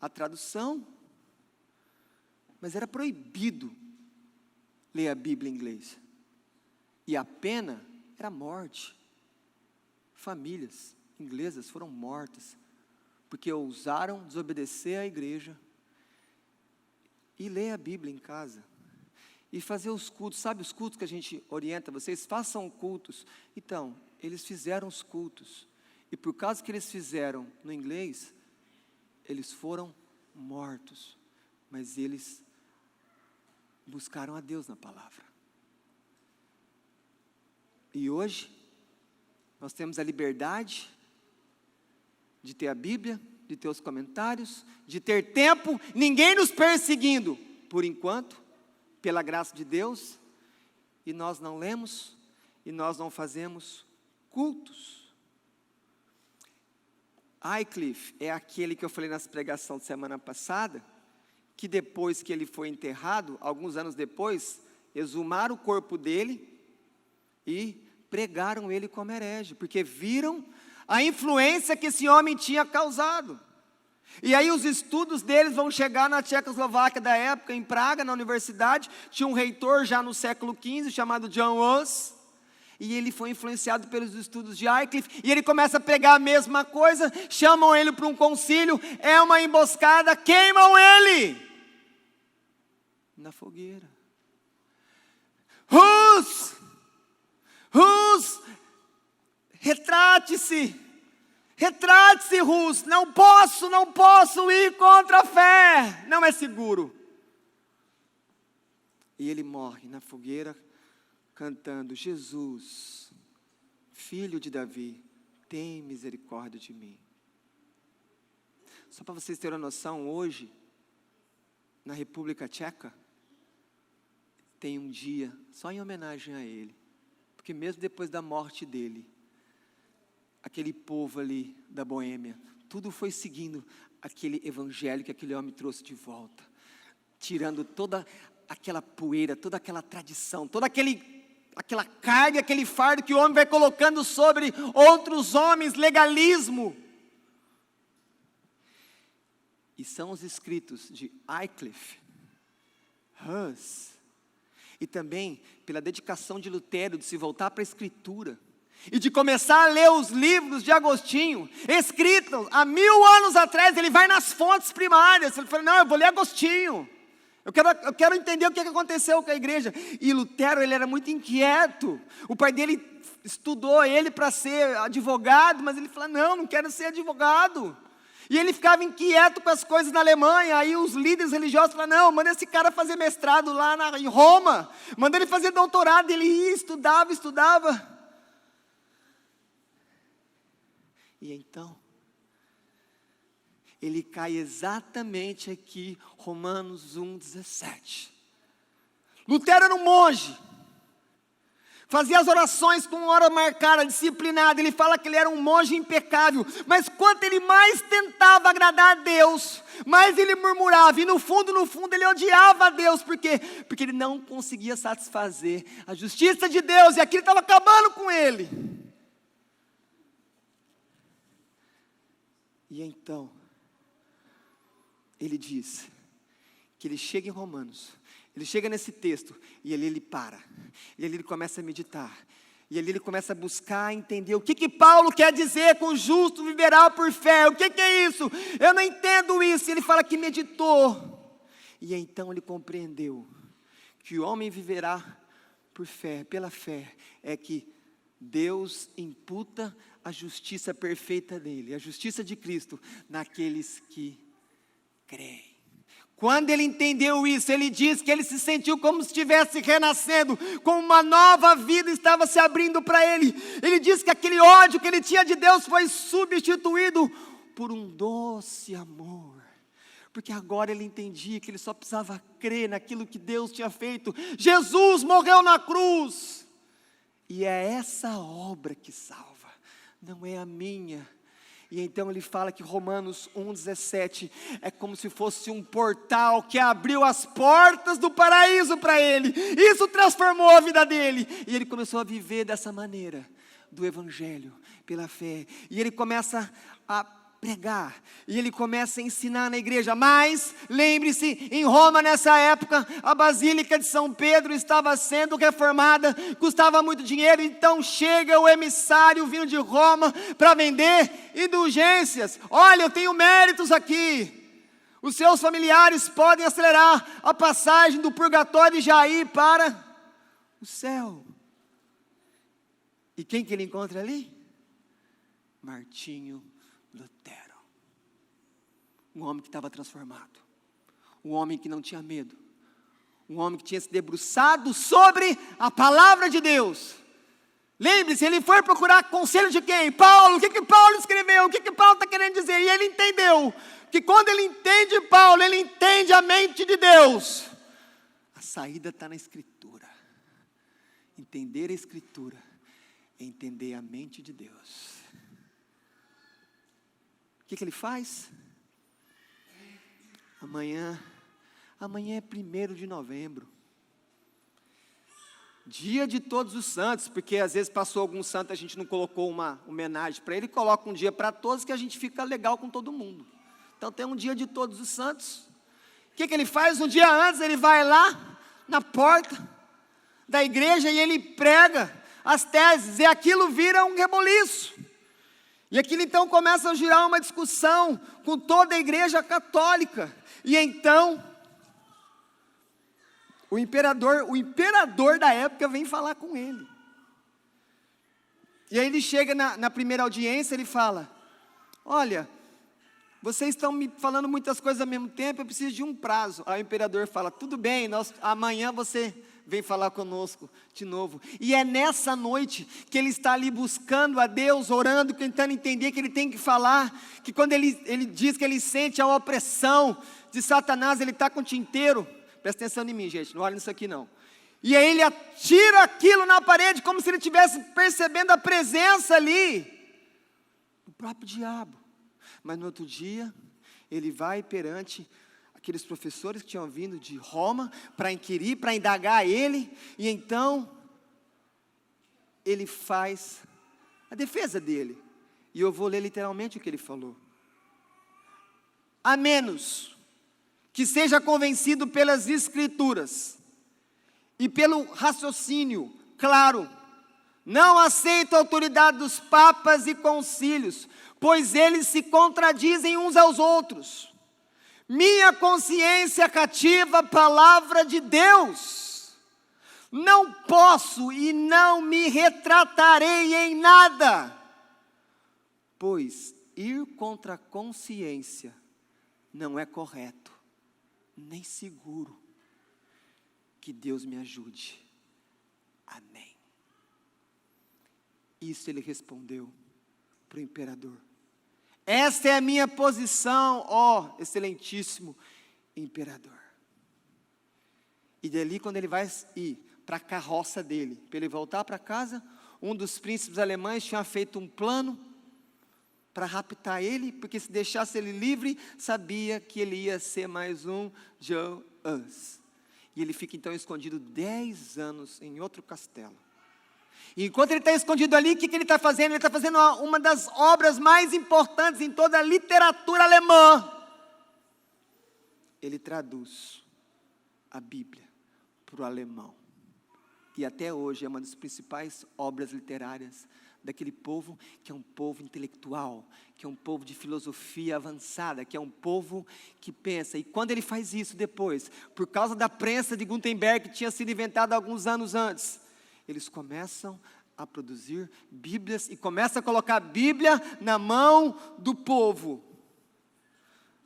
a tradução, mas era proibido ler a Bíblia em inglês. E a pena era morte. Famílias inglesas foram mortas, porque ousaram desobedecer à igreja e ler a Bíblia em casa. E fazer os cultos, sabe os cultos que a gente orienta vocês? Façam cultos. Então, eles fizeram os cultos. E por causa que eles fizeram no inglês, eles foram mortos. Mas eles buscaram a Deus na palavra. E hoje, nós temos a liberdade de ter a Bíblia, de ter os comentários, de ter tempo, ninguém nos perseguindo, por enquanto, pela graça de Deus, e nós não lemos, e nós não fazemos cultos. Wycliffe é aquele que eu falei nas pregações de semana passada, que depois que ele foi enterrado, alguns anos depois, exumaram o corpo dele e pregaram ele como herege, porque viram a influência que esse homem tinha causado. E aí os estudos deles vão chegar na Tchecoslováquia da época, em Praga, na universidade. Tinha um reitor já no século XV, chamado John Hus, e ele foi influenciado pelos estudos de Wycliffe, e ele começa a pregar a mesma coisa. Chamam ele para um concílio, é uma emboscada, queimam ele na fogueira. Hus, retrate-se, Hus, não posso ir contra a fé, não é seguro. E ele morre na fogueira, cantando, Jesus, filho de Davi, tem misericórdia de mim. Só para vocês terem uma noção, hoje, na República Tcheca, tem um dia só em homenagem a ele, porque mesmo depois da morte dele, aquele povo ali da Boêmia, tudo foi seguindo aquele evangelho que aquele homem trouxe de volta, tirando toda aquela poeira, toda aquela tradição, toda aquela carga, aquele fardo que o homem vai colocando sobre outros homens, legalismo. E são os escritos de Wycliffe, Hus, e também pela dedicação de Lutero, de se voltar para a Escritura, e de começar a ler os livros de Agostinho, escritos há 1000 anos atrás. Ele vai nas fontes primárias, ele fala, não, eu vou ler Agostinho, eu quero entender o que aconteceu com a igreja. E Lutero, ele era muito inquieto, o pai dele estudou ele para ser advogado, mas ele falou, não quero ser advogado. E ele ficava inquieto com as coisas na Alemanha. Aí os líderes religiosos falaram, não, manda esse cara fazer mestrado lá em Roma, manda ele fazer doutorado. Ele ia, estudava. E então, ele cai exatamente aqui, Romanos 1,17. Lutero era um monge, fazia as orações com hora marcada, disciplinada. Ele fala que ele era um monge impecável, mas quanto ele mais tentava agradar a Deus, mais ele murmurava, e no fundo ele odiava a Deus. Por quê? Porque ele não conseguia satisfazer a justiça de Deus, e aquilo estava acabando com ele. E então, ele diz que ele chega em Romanos, ele chega nesse texto, e ali ele para, e ali ele começa a meditar, e ali ele começa a buscar entender o que Paulo quer dizer com o justo viverá por fé. O que é isso? Eu não entendo isso. E ele fala que meditou, e então ele compreendeu que o homem viverá por fé, pela fé, é que Deus imputa a justiça perfeita dele, a justiça de Cristo, naqueles que creem. Quando ele entendeu isso, ele diz que ele se sentiu como se estivesse renascendo, como uma nova vida estava se abrindo para ele. Ele diz que aquele ódio que ele tinha de Deus foi substituído por um doce amor, porque agora ele entendia que ele só precisava crer naquilo que Deus tinha feito. Jesus morreu na cruz, e é essa obra que salva, não é a minha. E então ele fala que Romanos 1,17 é como se fosse um portal que abriu as portas do paraíso para ele. Isso transformou a vida dele, e ele começou a viver dessa maneira, do evangelho, pela fé. E ele começa a pregar, e ele começa a ensinar na igreja. Mas, lembre-se, em Roma nessa época, a Basílica de São Pedro estava sendo reformada, custava muito dinheiro, então chega o emissário vindo de Roma para vender indulgências. Olha, eu tenho méritos aqui, os seus familiares podem acelerar a passagem do purgatório e já ir para o céu. E quem que ele encontra ali? Martinho Lutero, um homem que estava transformado, um homem que não tinha medo, um homem que tinha se debruçado sobre a palavra de Deus. Lembre-se, ele foi procurar conselho de quem? Paulo. O que Paulo escreveu? O que Paulo está querendo dizer? E ele entendeu que quando ele entende Paulo, ele entende a mente de Deus. A saída está na Escritura. Entender a Escritura é entender a mente de Deus. O que ele faz? Amanhã é 1º de novembro, dia de todos os santos, porque às vezes passou algum santo, a gente não colocou uma homenagem para ele, coloca um dia para todos, que a gente fica legal com todo mundo. Então tem um dia de todos os santos. O que ele faz? Um dia antes ele vai lá na porta da igreja e ele prega as teses, e aquilo vira um reboliço. E aquilo então começa a girar uma discussão com toda a igreja católica. E então, o imperador da época vem falar com ele. E aí ele chega na primeira audiência, ele fala: olha, vocês estão me falando muitas coisas ao mesmo tempo, eu preciso de um prazo. Aí o imperador fala: tudo bem, amanhã você vem falar conosco de novo. E é nessa noite que ele está ali buscando a Deus, orando, tentando entender que ele tem que falar, que quando ele diz que ele sente a opressão de Satanás, ele está com o tinteiro. Presta atenção em mim, gente, não olha nisso aqui não. E aí ele atira aquilo na parede, como se ele estivesse percebendo a presença ali do próprio diabo. Mas no outro dia, ele vai perante aqueles professores que tinham vindo de Roma para inquirir, para indagar ele, e então ele faz a defesa dele. E eu vou ler literalmente o que ele falou: a menos que seja convencido pelas Escrituras e pelo raciocínio claro, não aceito a autoridade dos papas e concílios, pois eles se contradizem uns aos outros. Minha consciência cativa a palavra de Deus. Não posso e não me retratarei em nada, pois ir contra a consciência não é correto, nem seguro. Que Deus me ajude. Amém. Isso ele respondeu para o imperador. Esta é a minha posição, ó excelentíssimo imperador. E dali, quando ele vai ir para a carroça dele. Para ele voltar para casa, um dos príncipes alemães tinha feito um plano para raptar ele, porque se deixasse ele livre, sabia que ele ia ser mais um Joe Us. E ele fica então escondido 10 anos em outro castelo. E enquanto ele está escondido ali, o que ele está fazendo? Ele está fazendo uma das obras mais importantes em toda a literatura alemã. Ele traduz a Bíblia para o alemão. E até hoje é uma das principais obras literárias daquele povo que é um povo intelectual, que é um povo de filosofia avançada, que é um povo que pensa. E quando ele faz isso depois, por causa da prensa de Gutenberg, que tinha sido inventada alguns anos antes, eles começam a produzir Bíblias e começam a colocar a Bíblia na mão do povo.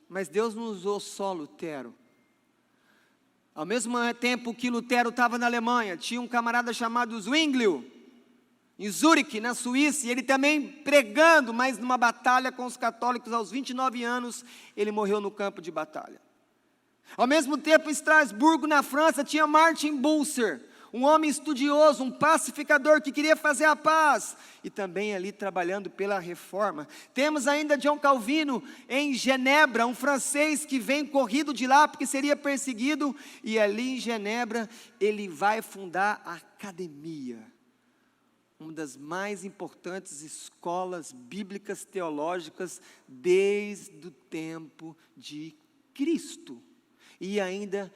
Mas Deus não usou só Lutero. Ao mesmo tempo que Lutero estava na Alemanha, tinha um camarada chamado Zwinglio, em Zurique, na Suíça, e ele também pregando, mas numa batalha com os católicos, aos 29 anos, ele morreu no campo de batalha. Ao mesmo tempo, em Estrasburgo, na França, tinha Martin Bucer, um homem estudioso, um pacificador que queria fazer a paz, e também ali trabalhando pela reforma. Temos ainda John Calvino em Genebra, um francês que vem corrido de lá porque seria perseguido, e ali em Genebra ele vai fundar a academia, uma das mais importantes escolas bíblicas teológicas desde o tempo de Cristo. E ainda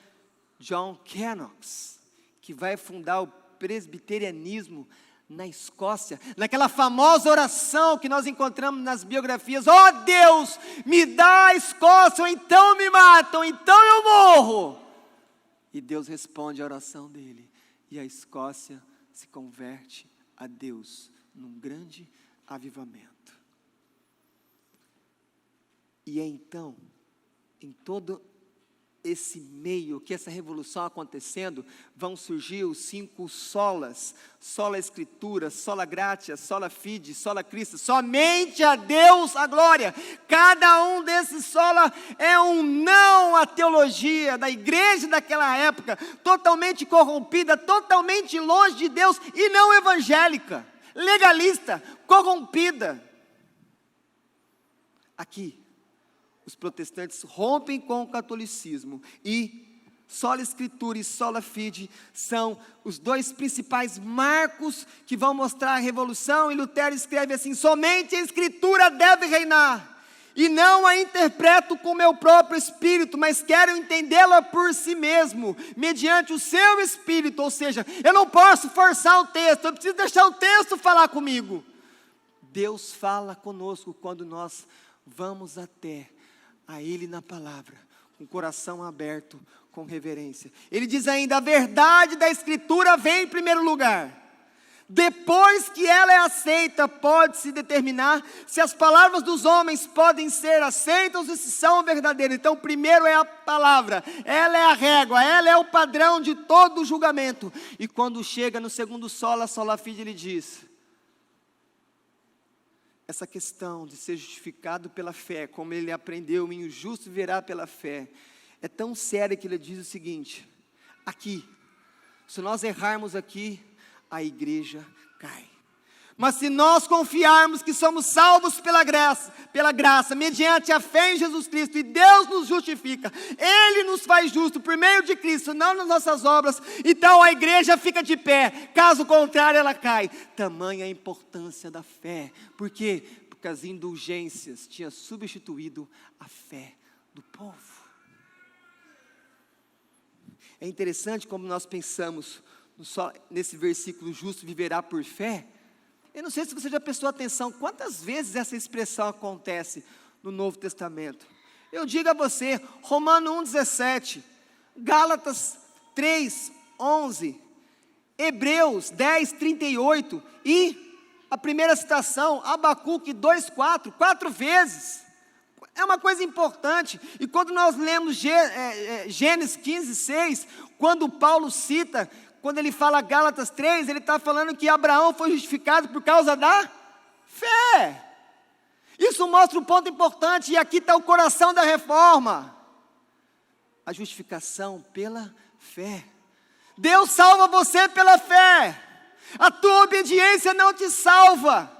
John Knox, que vai fundar o presbiterianismo na Escócia, naquela famosa oração que nós encontramos nas biografias: ó Deus, me dá a Escócia, ou então me matam, ou então eu morro. E Deus responde a oração dele, e a Escócia se converte a Deus num grande avivamento. E é então, em todo esse meio, que essa revolução acontecendo, vão surgir os 5 solas: sola escritura, sola gratia, sola fide, sola Cristo. Somente a Deus a glória. Cada um desses sola é um não à teologia da igreja daquela época, totalmente corrompida, totalmente longe de Deus, e não evangélica, legalista, corrompida. Aqui os protestantes rompem com o catolicismo, e sola escritura e sola fide são os 2 principais marcos que vão mostrar a revolução. E Lutero escreve assim: somente a escritura deve reinar, e não a interpreto com meu próprio espírito, mas quero entendê-la por si mesmo, mediante o seu espírito. Ou seja, eu não posso forçar o texto, eu preciso deixar o texto falar comigo. Deus fala conosco quando nós vamos até a Ele na palavra, com o coração aberto, com reverência. Ele diz ainda: a verdade da Escritura vem em primeiro lugar. Depois que ela é aceita, pode-se determinar se as palavras dos homens podem ser aceitas ou se são verdadeiras. Então, primeiro é a palavra, ela é a régua, ela é o padrão de todo o julgamento. E quando chega no segundo sola, sola fide, ele diz: essa questão de ser justificado pela fé, como ele aprendeu em O Justo Viverá pela Fé, é tão séria que ele diz o seguinte: aqui, se nós errarmos aqui, a igreja cai. Mas se nós confiarmos que somos salvos pela graça, mediante a fé em Jesus Cristo, e Deus nos justifica, Ele nos faz justo por meio de Cristo, não nas nossas obras, então a igreja fica de pé, caso contrário ela cai. Tamanha a importância da fé. Por quê? Porque as indulgências tinham substituído a fé do povo. É interessante como nós pensamos nesse versículo: justo viverá por fé. Eu não sei se você já prestou atenção quantas vezes essa expressão acontece no Novo Testamento. Eu digo a você: Romanos 1,17, Gálatas 3,11, Hebreus 10,38 e a primeira citação, Abacuque 2,4, 4 vezes. É uma coisa importante. E quando nós lemos Gênesis 15,6, quando Paulo cita, quando ele fala Gálatas 3, ele está falando que Abraão foi justificado por causa da fé. Isso mostra um ponto importante, e aqui está o coração da reforma: a justificação pela fé. Deus salva você pela fé. A tua obediência não te salva.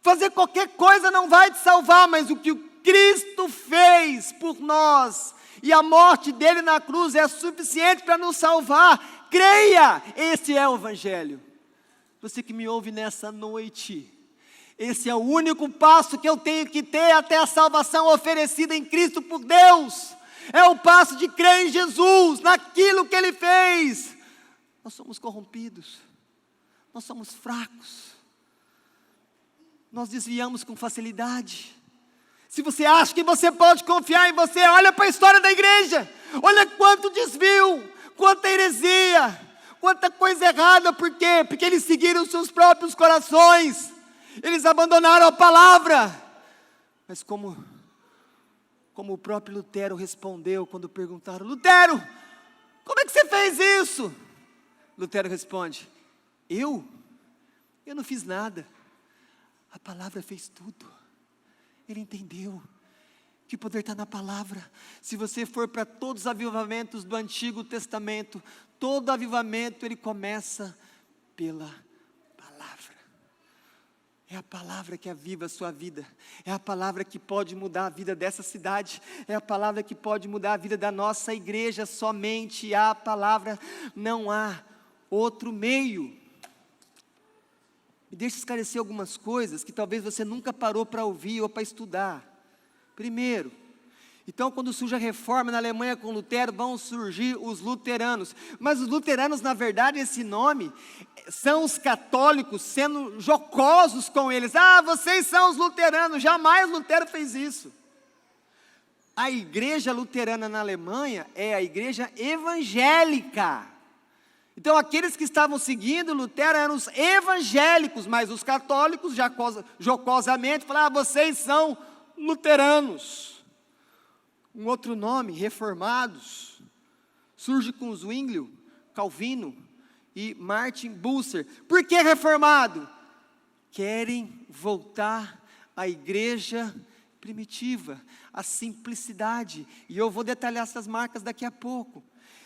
Fazer qualquer coisa não vai te salvar, mas o que o Cristo fez por nós, e a morte dele na cruz é suficiente para nos salvar. Creia, esse é o Evangelho. Você que me ouve nessa noite, esse é o único passo que eu tenho que ter até a salvação oferecida em Cristo por Deus. É o passo de crer em Jesus, naquilo que Ele fez. Nós somos corrompidos, nós somos fracos, nós desviamos com facilidade. Se você acha que você pode confiar em você, olha para a história da igreja, olha quanto desvio, quanta heresia, quanta coisa errada. Por quê? Porque eles seguiram seus próprios corações, eles abandonaram a palavra. Mas como o próprio Lutero respondeu quando perguntaram: Lutero, como é que você fez isso? Lutero responde: eu não fiz nada, a palavra fez tudo. Ele entendeu que o poder está na palavra. Se você for para todos os avivamentos do Antigo Testamento, todo avivamento ele começa pela palavra. É a palavra que aviva a sua vida, é a palavra que pode mudar a vida dessa cidade, é a palavra que pode mudar a vida da nossa igreja. Somente a palavra, não há outro meio. Me deixa esclarecer algumas coisas que talvez você nunca parou para ouvir ou para estudar. Primeiro, então quando surge a reforma na Alemanha com Lutero, vão surgir os luteranos. Mas os luteranos, na verdade, esse nome, são os católicos sendo jocosos com eles. Ah, vocês são os luteranos. Jamais Lutero fez isso. A igreja luterana na Alemanha é a igreja evangélica. Então aqueles que estavam seguindo Lutero eram os evangélicos, mas os católicos jocosamente falaram: vocês são luteranos. Um outro nome, reformados, surge com Zwinglio, Calvino e Martin Bucer. Por que reformado? Querem voltar à igreja primitiva, à simplicidade, e eu vou detalhar essas marcas daqui a pouco.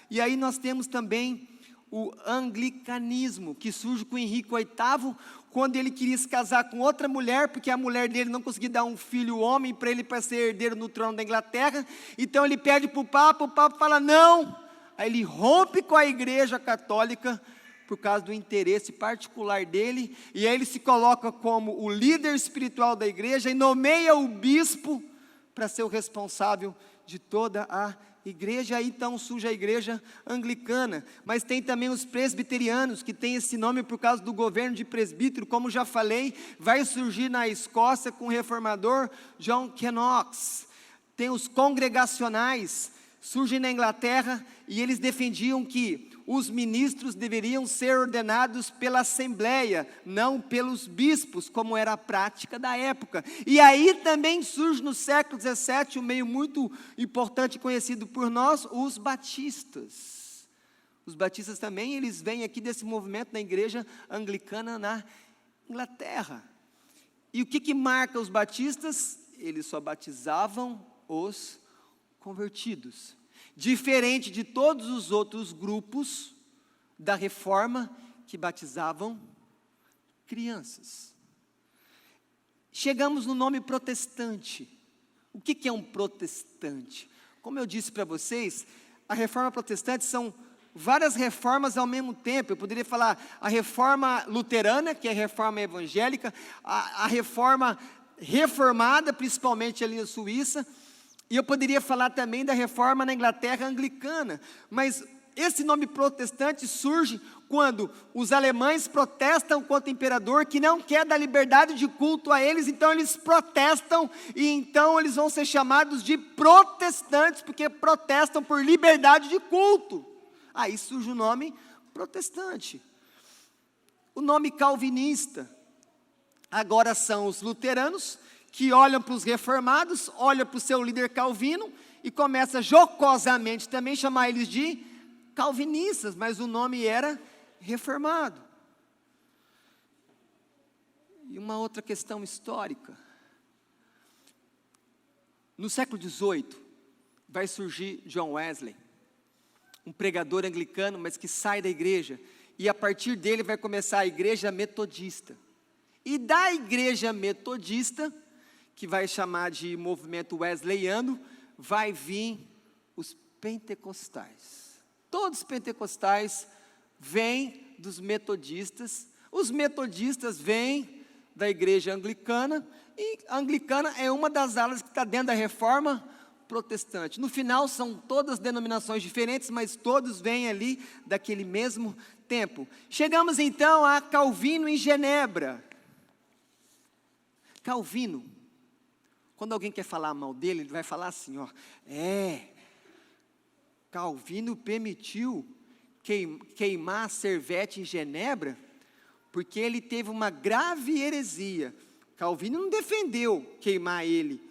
E aí nós temos também o anglicanismo, que surge com Henrique VIII, quando ele queria se casar com outra mulher, porque a mulher dele não conseguia dar um filho homem para ele, para ser herdeiro no trono da Inglaterra. Então ele pede para o Papa fala não. Aí ele rompe com a igreja católica, por causa do interesse particular dele, e aí ele se coloca como o líder espiritual da igreja, e nomeia o bispo para ser o responsável de toda a igreja. Aí então surge a igreja anglicana. Mas tem também os presbiterianos, que tem esse nome por causa do governo de presbítero. Como já falei, vai surgir na Escócia com o reformador John Knox. Tem os congregacionais, surgem na Inglaterra, e eles defendiam que os ministros deveriam ser ordenados pela Assembleia, não pelos bispos, como era a prática da época. E aí também surge no século XVII, um meio muito importante conhecido por nós, os batistas. Os batistas também, eles vêm aqui desse movimento na igreja anglicana na Inglaterra. E o que marca os batistas? Eles só batizavam os convertidos. Diferente de todos os outros grupos da reforma que batizavam crianças. Chegamos no nome protestante. O que é um protestante? Como eu disse para vocês, a reforma protestante são várias reformas ao mesmo tempo. Eu poderia falar a reforma luterana, que é a reforma evangélica, a reforma reformada, principalmente ali na Suíça. E eu poderia falar também da reforma na Inglaterra anglicana, mas esse nome protestante surge quando os alemães protestam contra o imperador, que não quer dar liberdade de culto a eles, então eles protestam, e então eles vão ser chamados de protestantes, porque protestam por liberdade de culto. Aí surge o nome protestante. O nome calvinista, agora são os luteranos, que olham para os reformados, olham para o seu líder Calvino, e começa jocosamente também chamar eles de calvinistas, mas o nome era reformado. E uma outra questão histórica. No século XVIII, vai surgir John Wesley. um pregador anglicano, mas que sai da igreja, e a partir dele vai começar a igreja metodista. E da igreja metodista, que vai chamar de movimento wesleyano, vai vir os pentecostais. Todos os pentecostais vêm dos metodistas, os metodistas vêm da igreja anglicana, e a anglicana é uma das alas que está dentro da reforma protestante. No final são todas denominações diferentes, mas todos vêm ali daquele mesmo tempo. Chegamos então a Calvino em Genebra. Calvino, quando alguém quer falar mal dele, ele vai falar assim, ó, Calvino permitiu queimar a Servete em Genebra, porque ele teve uma grave heresia. Calvino não defendeu queimar ele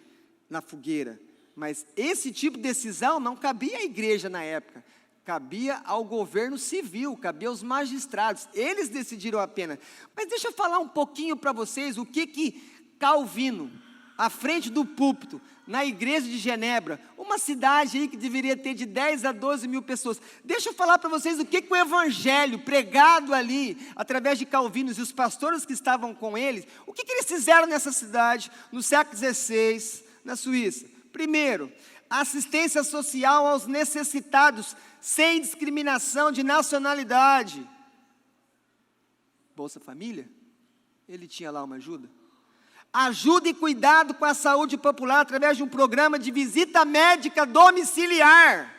na fogueira, mas esse tipo de decisão não cabia à igreja na época, cabia ao governo civil, cabia aos magistrados, eles decidiram a pena. Mas deixa eu falar um pouquinho para vocês o que Calvino, à frente do púlpito, na igreja de Genebra, uma cidade aí que deveria ter de 10 a 12 mil pessoas, deixa eu falar para vocês o que o evangelho pregado ali, através de Calvino e os pastores que estavam com eles, o que eles fizeram nessa cidade, no século XVI, na Suíça. Primeiro, assistência social aos necessitados, sem discriminação de nacionalidade. Bolsa Família, ele tinha lá uma ajuda. Ajuda e cuidado com a saúde popular através de um programa de visita médica domiciliar.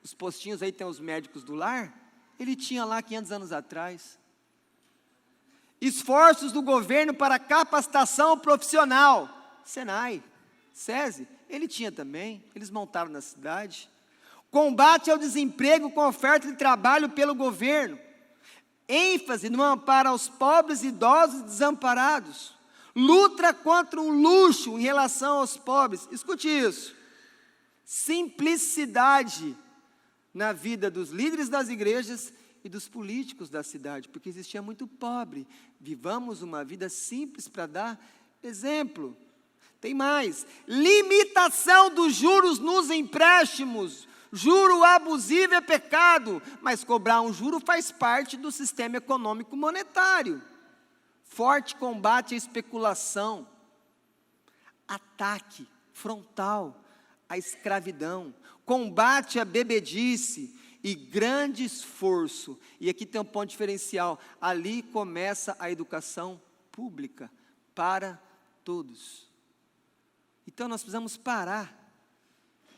Os postinhos aí tem os médicos do lar, ele tinha lá 500 anos atrás. Esforços do governo para capacitação profissional, Senai, SESI, ele tinha também, eles montaram na cidade. Combate ao desemprego com oferta de trabalho pelo governo. ênfase no amparo aos pobres, idosos e desamparados. Luta contra o luxo em relação aos pobres. Escute isso. Simplicidade na vida dos líderes das igrejas e dos políticos da cidade, porque existia muito pobre. Vivamos uma vida simples para dar exemplo. Tem mais. Limitação dos juros nos empréstimos. Juro abusivo é pecado, mas cobrar um juro faz parte do sistema econômico monetário. Forte combate à especulação, ataque frontal à escravidão, combate à bebedice e grande esforço. E aqui tem um ponto diferencial, ali começa a educação pública para todos. Então nós precisamos parar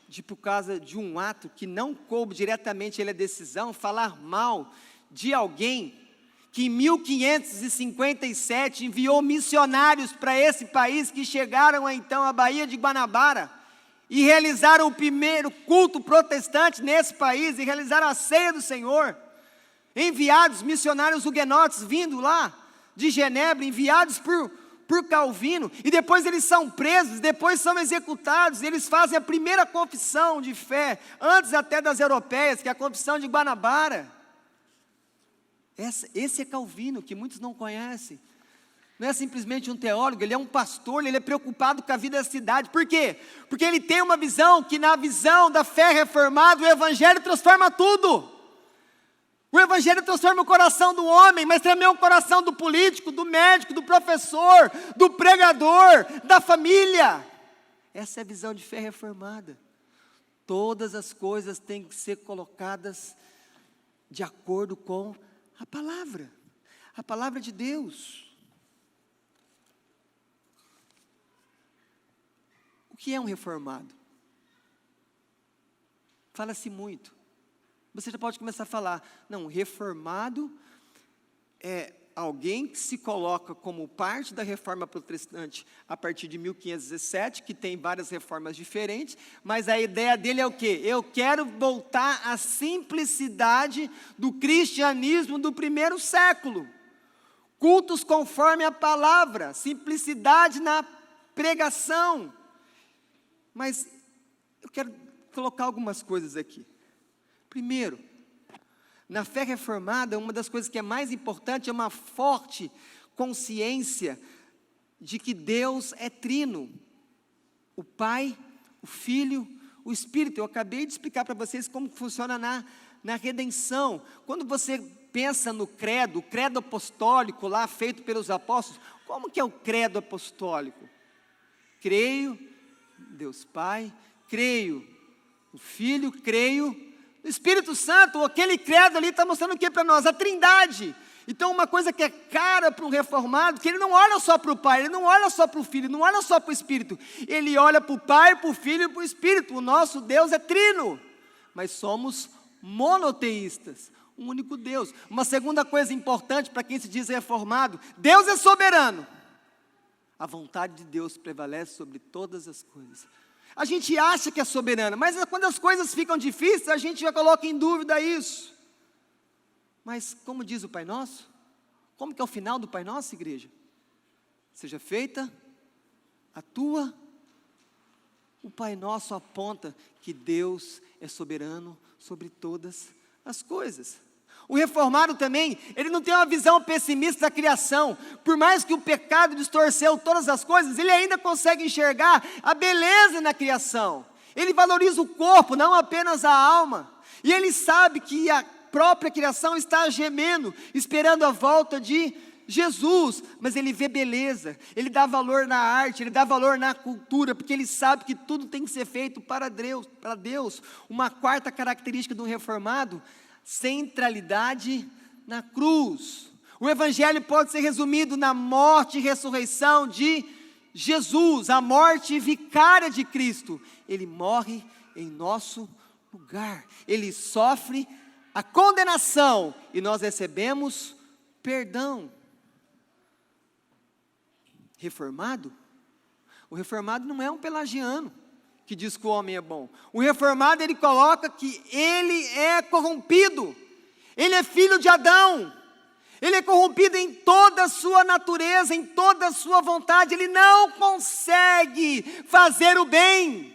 de, por causa de um ato que não coube diretamente ele a decisão, falar mal de alguém que em 1557 enviou missionários para esse país, que chegaram então à Baía de Guanabara e realizaram o primeiro culto protestante nesse país, e realizaram a ceia do Senhor. Enviados missionários huguenotes vindo lá de Genebra, enviados por Calvino, e depois eles são presos, depois são executados, eles fazem a primeira confissão de fé, antes até das europeias, que é a confissão de Guanabara. Esse é Calvino, que muitos não conhecem. Não é simplesmente um teólogo, ele é um pastor, ele é preocupado com a vida da cidade. Por quê? Porque ele tem uma visão, que na visão da fé reformada, o evangelho transforma tudo. O evangelho transforma o coração do homem, mas também o coração do político, do médico, do professor, do pregador, da família. Essa é a visão de fé reformada. Todas as coisas têm que ser colocadas de acordo com a palavra de Deus. O que é um reformado? Fala-se muito. Você já pode começar a falar, não, reformado é alguém que se coloca como parte da reforma protestante a partir de 1517, que tem várias reformas diferentes, mas a ideia dele é o quê? Eu quero voltar à simplicidade do cristianismo do primeiro século. Cultos conforme a palavra, simplicidade na pregação. Mas eu quero colocar algumas coisas aqui. Primeiro, na fé reformada, uma das coisas que é mais importante é uma forte consciência de que Deus é trino. O Pai, o Filho, o Espírito. Eu acabei de explicar para vocês como funciona na redenção. Quando você pensa no credo, o credo apostólico lá feito pelos apóstolos, como que é o credo apostólico? Creio em Deus Pai, creio no Filho, creio no Espírito Santo. Aquele credo ali está mostrando o que para nós? A Trindade. Então uma coisa que é cara para um reformado, que ele não olha só para o Pai, ele não olha só para o Filho, não olha só para o Espírito, ele olha para o Pai, para o Filho e para o Espírito. O nosso Deus é trino, mas somos monoteístas, um único Deus. Uma segunda coisa importante para quem se diz reformado: Deus é soberano. A vontade de Deus prevalece sobre todas as coisas. A gente acha que é soberano, mas quando as coisas ficam difíceis, a gente já coloca em dúvida isso. Mas como diz o Pai Nosso? Como que é o final do Pai Nosso, igreja? Seja feita a tua. O Pai Nosso aponta que Deus é soberano sobre todas as coisas. O reformado também, ele não tem uma visão pessimista da criação. Por mais que o pecado distorceu todas as coisas, ele ainda consegue enxergar a beleza na criação. Ele valoriza o corpo, não apenas a alma. E ele sabe que a própria criação está gemendo, esperando a volta de Jesus, mas ele vê beleza, ele dá valor na arte, ele dá valor na cultura, porque ele sabe que tudo tem que ser feito para Deus. Uma quarta característica do reformado: centralidade na cruz. O evangelho pode ser resumido na morte e ressurreição de Jesus, a morte vicária de Cristo. Ele morre em nosso lugar, ele sofre a condenação e nós recebemos perdão. Reformado? O reformado não é um pelagiano que diz que o homem é bom. O reformado, ele coloca que ele é corrompido, ele é filho de Adão, ele é corrompido em toda a sua natureza, em toda a sua vontade, ele não consegue fazer o bem,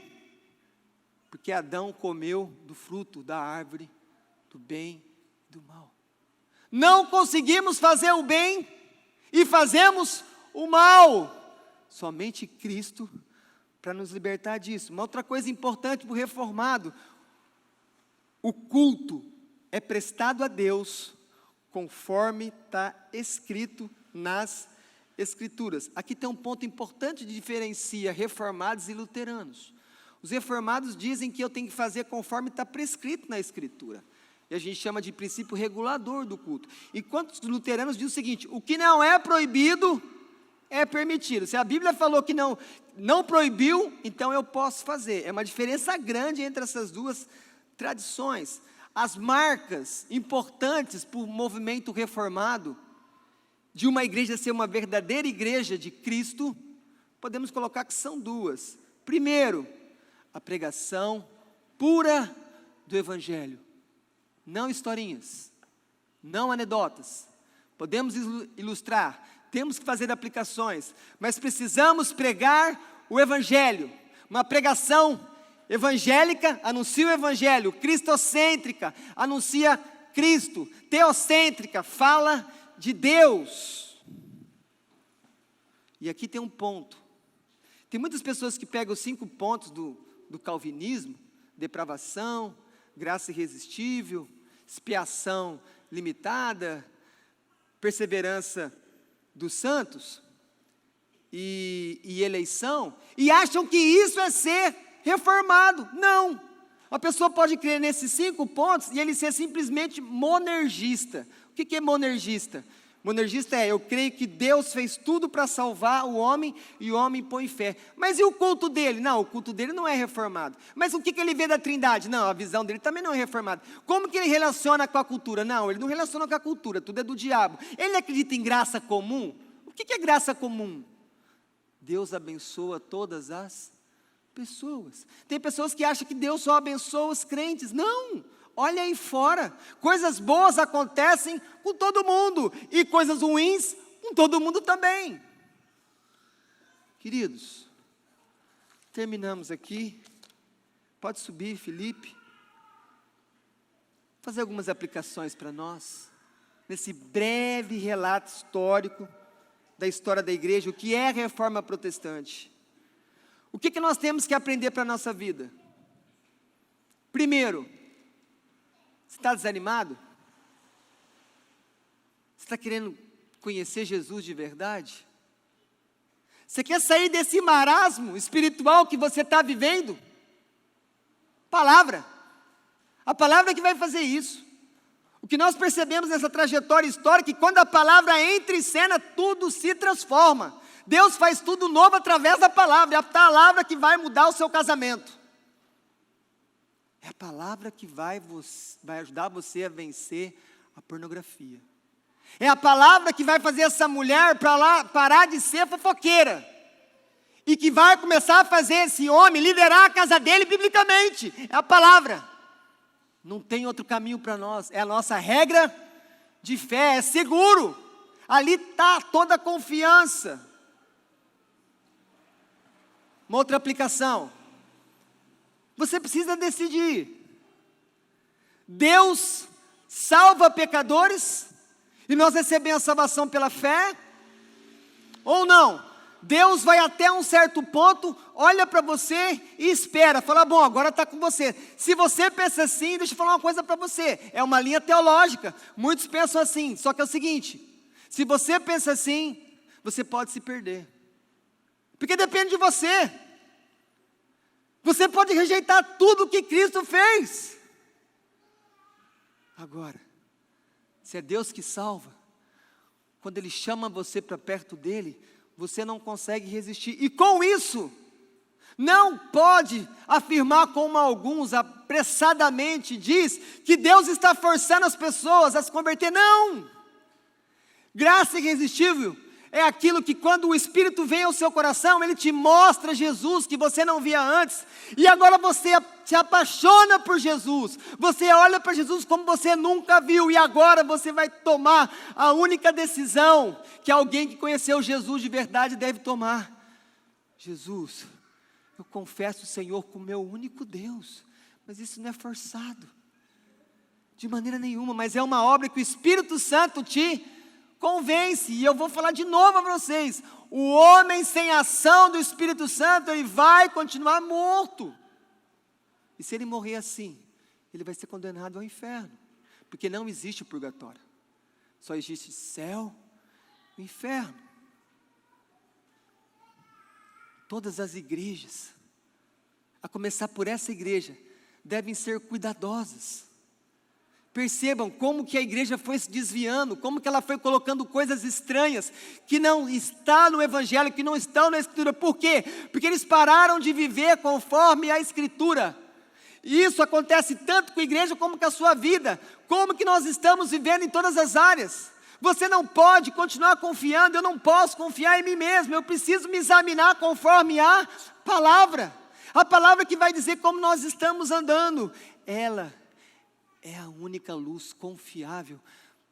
porque Adão comeu do fruto da árvore do bem e do mal. Não conseguimos fazer o bem e fazemos o mal. Somente Cristo para nos libertar disso. Uma outra coisa importante para o reformado: o culto é prestado a Deus conforme está escrito nas Escrituras. Aqui tem um ponto importante que diferencia reformados e luteranos. Os reformados dizem que eu tenho que fazer conforme está prescrito na Escritura. E a gente chama de princípio regulador do culto. Enquanto os luteranos dizem o seguinte: o que não é proibido é permitido. Se a Bíblia falou que não proibiu, então eu posso fazer. É uma diferença grande entre essas duas tradições. As marcas importantes para o movimento reformado, de uma igreja ser uma verdadeira igreja de Cristo, podemos colocar que são duas. Primeiro, a pregação pura do Evangelho. Não historinhas, não anedotas. Podemos ilustrar, temos que fazer aplicações, mas precisamos pregar o Evangelho. Uma pregação evangélica anuncia o Evangelho, cristocêntrica anuncia Cristo, teocêntrica fala de Deus. E aqui tem um ponto. Tem muitas pessoas que pegam os 5 pontos do calvinismo: depravação, graça irresistível, expiação limitada, perseverança dos santos e eleição, e acham que isso é ser reformado. Não, a pessoa pode crer nesses 5 pontos e ele ser simplesmente monergista. O que é monergista? Monergista é: eu creio que Deus fez tudo para salvar o homem e o homem põe fé. Mas e o culto dele? Não, o culto dele não é reformado. Mas o que ele vê da Trindade? Não, a visão dele também não é reformada. Como que ele relaciona com a cultura? Não, ele não relaciona com a cultura, tudo é do diabo. Ele acredita em graça comum? O que é graça comum? Deus abençoa todas as pessoas. Tem pessoas que acham que Deus só abençoa os crentes. Não! Olha aí fora, coisas boas acontecem com todo mundo, e coisas ruins com todo mundo também. Queridos, terminamos aqui. Pode subir, Felipe. Fazer algumas aplicações para nós, nesse breve relato histórico da história da igreja, o que é a reforma protestante. O que nós temos que aprender para a nossa vida? Primeiro, você está desanimado? Você está querendo conhecer Jesus de verdade? Você quer sair desse marasmo espiritual que você está vivendo? Palavra. A palavra é que vai fazer isso. O que nós percebemos nessa trajetória histórica é que quando a palavra entra em cena, tudo se transforma. Deus faz tudo novo através da palavra. É a palavra que vai mudar o seu casamento. É a palavra que vai ajudar você a vencer a pornografia. É a palavra que vai fazer essa mulher parar de ser fofoqueira. E que vai começar a fazer esse homem liderar a casa dele biblicamente. É a palavra. Não tem outro caminho para nós. É a nossa regra de fé. É seguro. Ali está toda a confiança. Uma outra aplicação. Você precisa decidir. Deus salva pecadores e nós recebemos a salvação pela fé? Ou não? Deus vai até um certo ponto, olha para você e espera, fala, bom, agora está com você. Se você pensa assim, deixa eu falar uma coisa para você, é uma linha teológica, muitos pensam assim, só que é o seguinte, se você pensa assim, você pode se perder, porque depende de você. Você pode rejeitar tudo que Cristo fez. Agora, se é Deus que salva, quando Ele chama você para perto dEle, você não consegue resistir. E com isso, não pode afirmar como alguns apressadamente diz, que Deus está forçando as pessoas a se converter. Não! Graça irresistível é aquilo que quando o Espírito vem ao seu coração, Ele te mostra Jesus que você não via antes, e agora você se apaixona por Jesus, você olha para Jesus como você nunca viu, e agora você vai tomar a única decisão que alguém que conheceu Jesus de verdade deve tomar. Jesus, eu confesso o Senhor como meu único Deus, mas isso não é forçado, de maneira nenhuma, mas é uma obra que o Espírito Santo te convence, e eu vou falar de novo para vocês, o homem sem ação do Espírito Santo, ele vai continuar morto, e se ele morrer assim, ele vai ser condenado ao inferno, porque não existe purgatório, só existe céu e inferno. Todas as igrejas, a começar por essa igreja, devem ser cuidadosas. Percebam como que a igreja foi se desviando, como que ela foi colocando coisas estranhas, que não está no Evangelho, que não estão na Escritura. Por quê? Porque eles pararam de viver conforme a Escritura. E isso acontece tanto com a igreja como com a sua vida. Como que nós estamos vivendo em todas as áreas. Você não pode continuar confiando, eu não posso confiar em mim mesmo, eu preciso me examinar conforme a palavra que vai dizer como nós estamos andando. Ela é a única luz confiável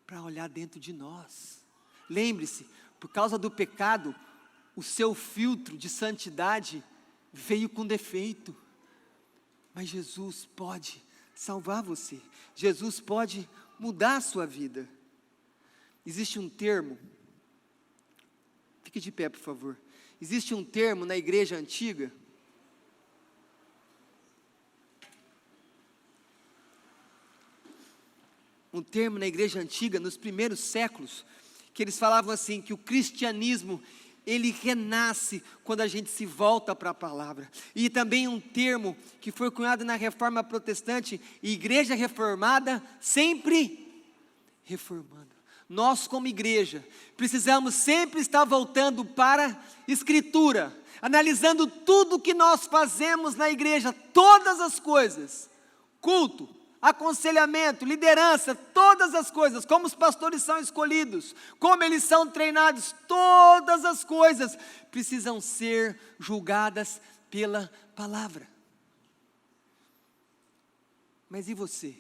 para olhar dentro de nós. Lembre-se, por causa do pecado, o seu filtro de santidade veio com defeito. Mas Jesus pode salvar você. Jesus pode mudar a sua vida. Existe um termo, fique de pé por favor. Existe um termo na igreja antiga, nos primeiros séculos, que eles falavam assim, que o cristianismo, ele renasce quando a gente se volta para a palavra. E também um termo que foi cunhado na reforma protestante, igreja reformada, sempre reformando. Nós como igreja, precisamos sempre estar voltando para a Escritura, analisando tudo que nós fazemos na igreja, todas as coisas, culto, aconselhamento, liderança, todas as coisas, como os pastores são escolhidos, como eles são treinados, todas as coisas precisam ser julgadas pela palavra. Mas e você?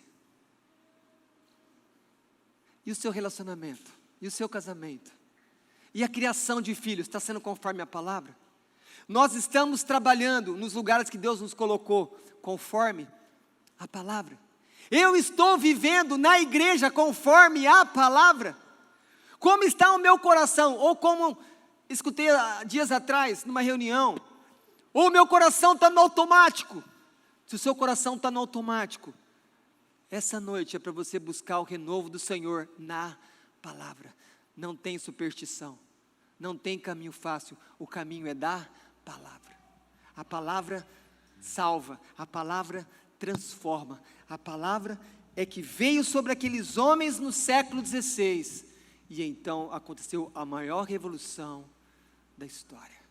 E o seu relacionamento? E o seu casamento? E a criação de filhos está sendo conforme a palavra? Nós estamos trabalhando nos lugares que Deus nos colocou conforme a palavra? Eu estou vivendo na igreja conforme a palavra? Como está o meu coração? Ou como escutei dias atrás, numa reunião, ou o meu coração está no automático, se o seu coração está no automático, essa noite é para você buscar o renovo do Senhor na palavra. Não tem superstição, não tem caminho fácil, o caminho é da palavra. A palavra salva, a palavra transforma, a palavra é que veio sobre aqueles homens no século XVI, e então aconteceu a maior revolução da história.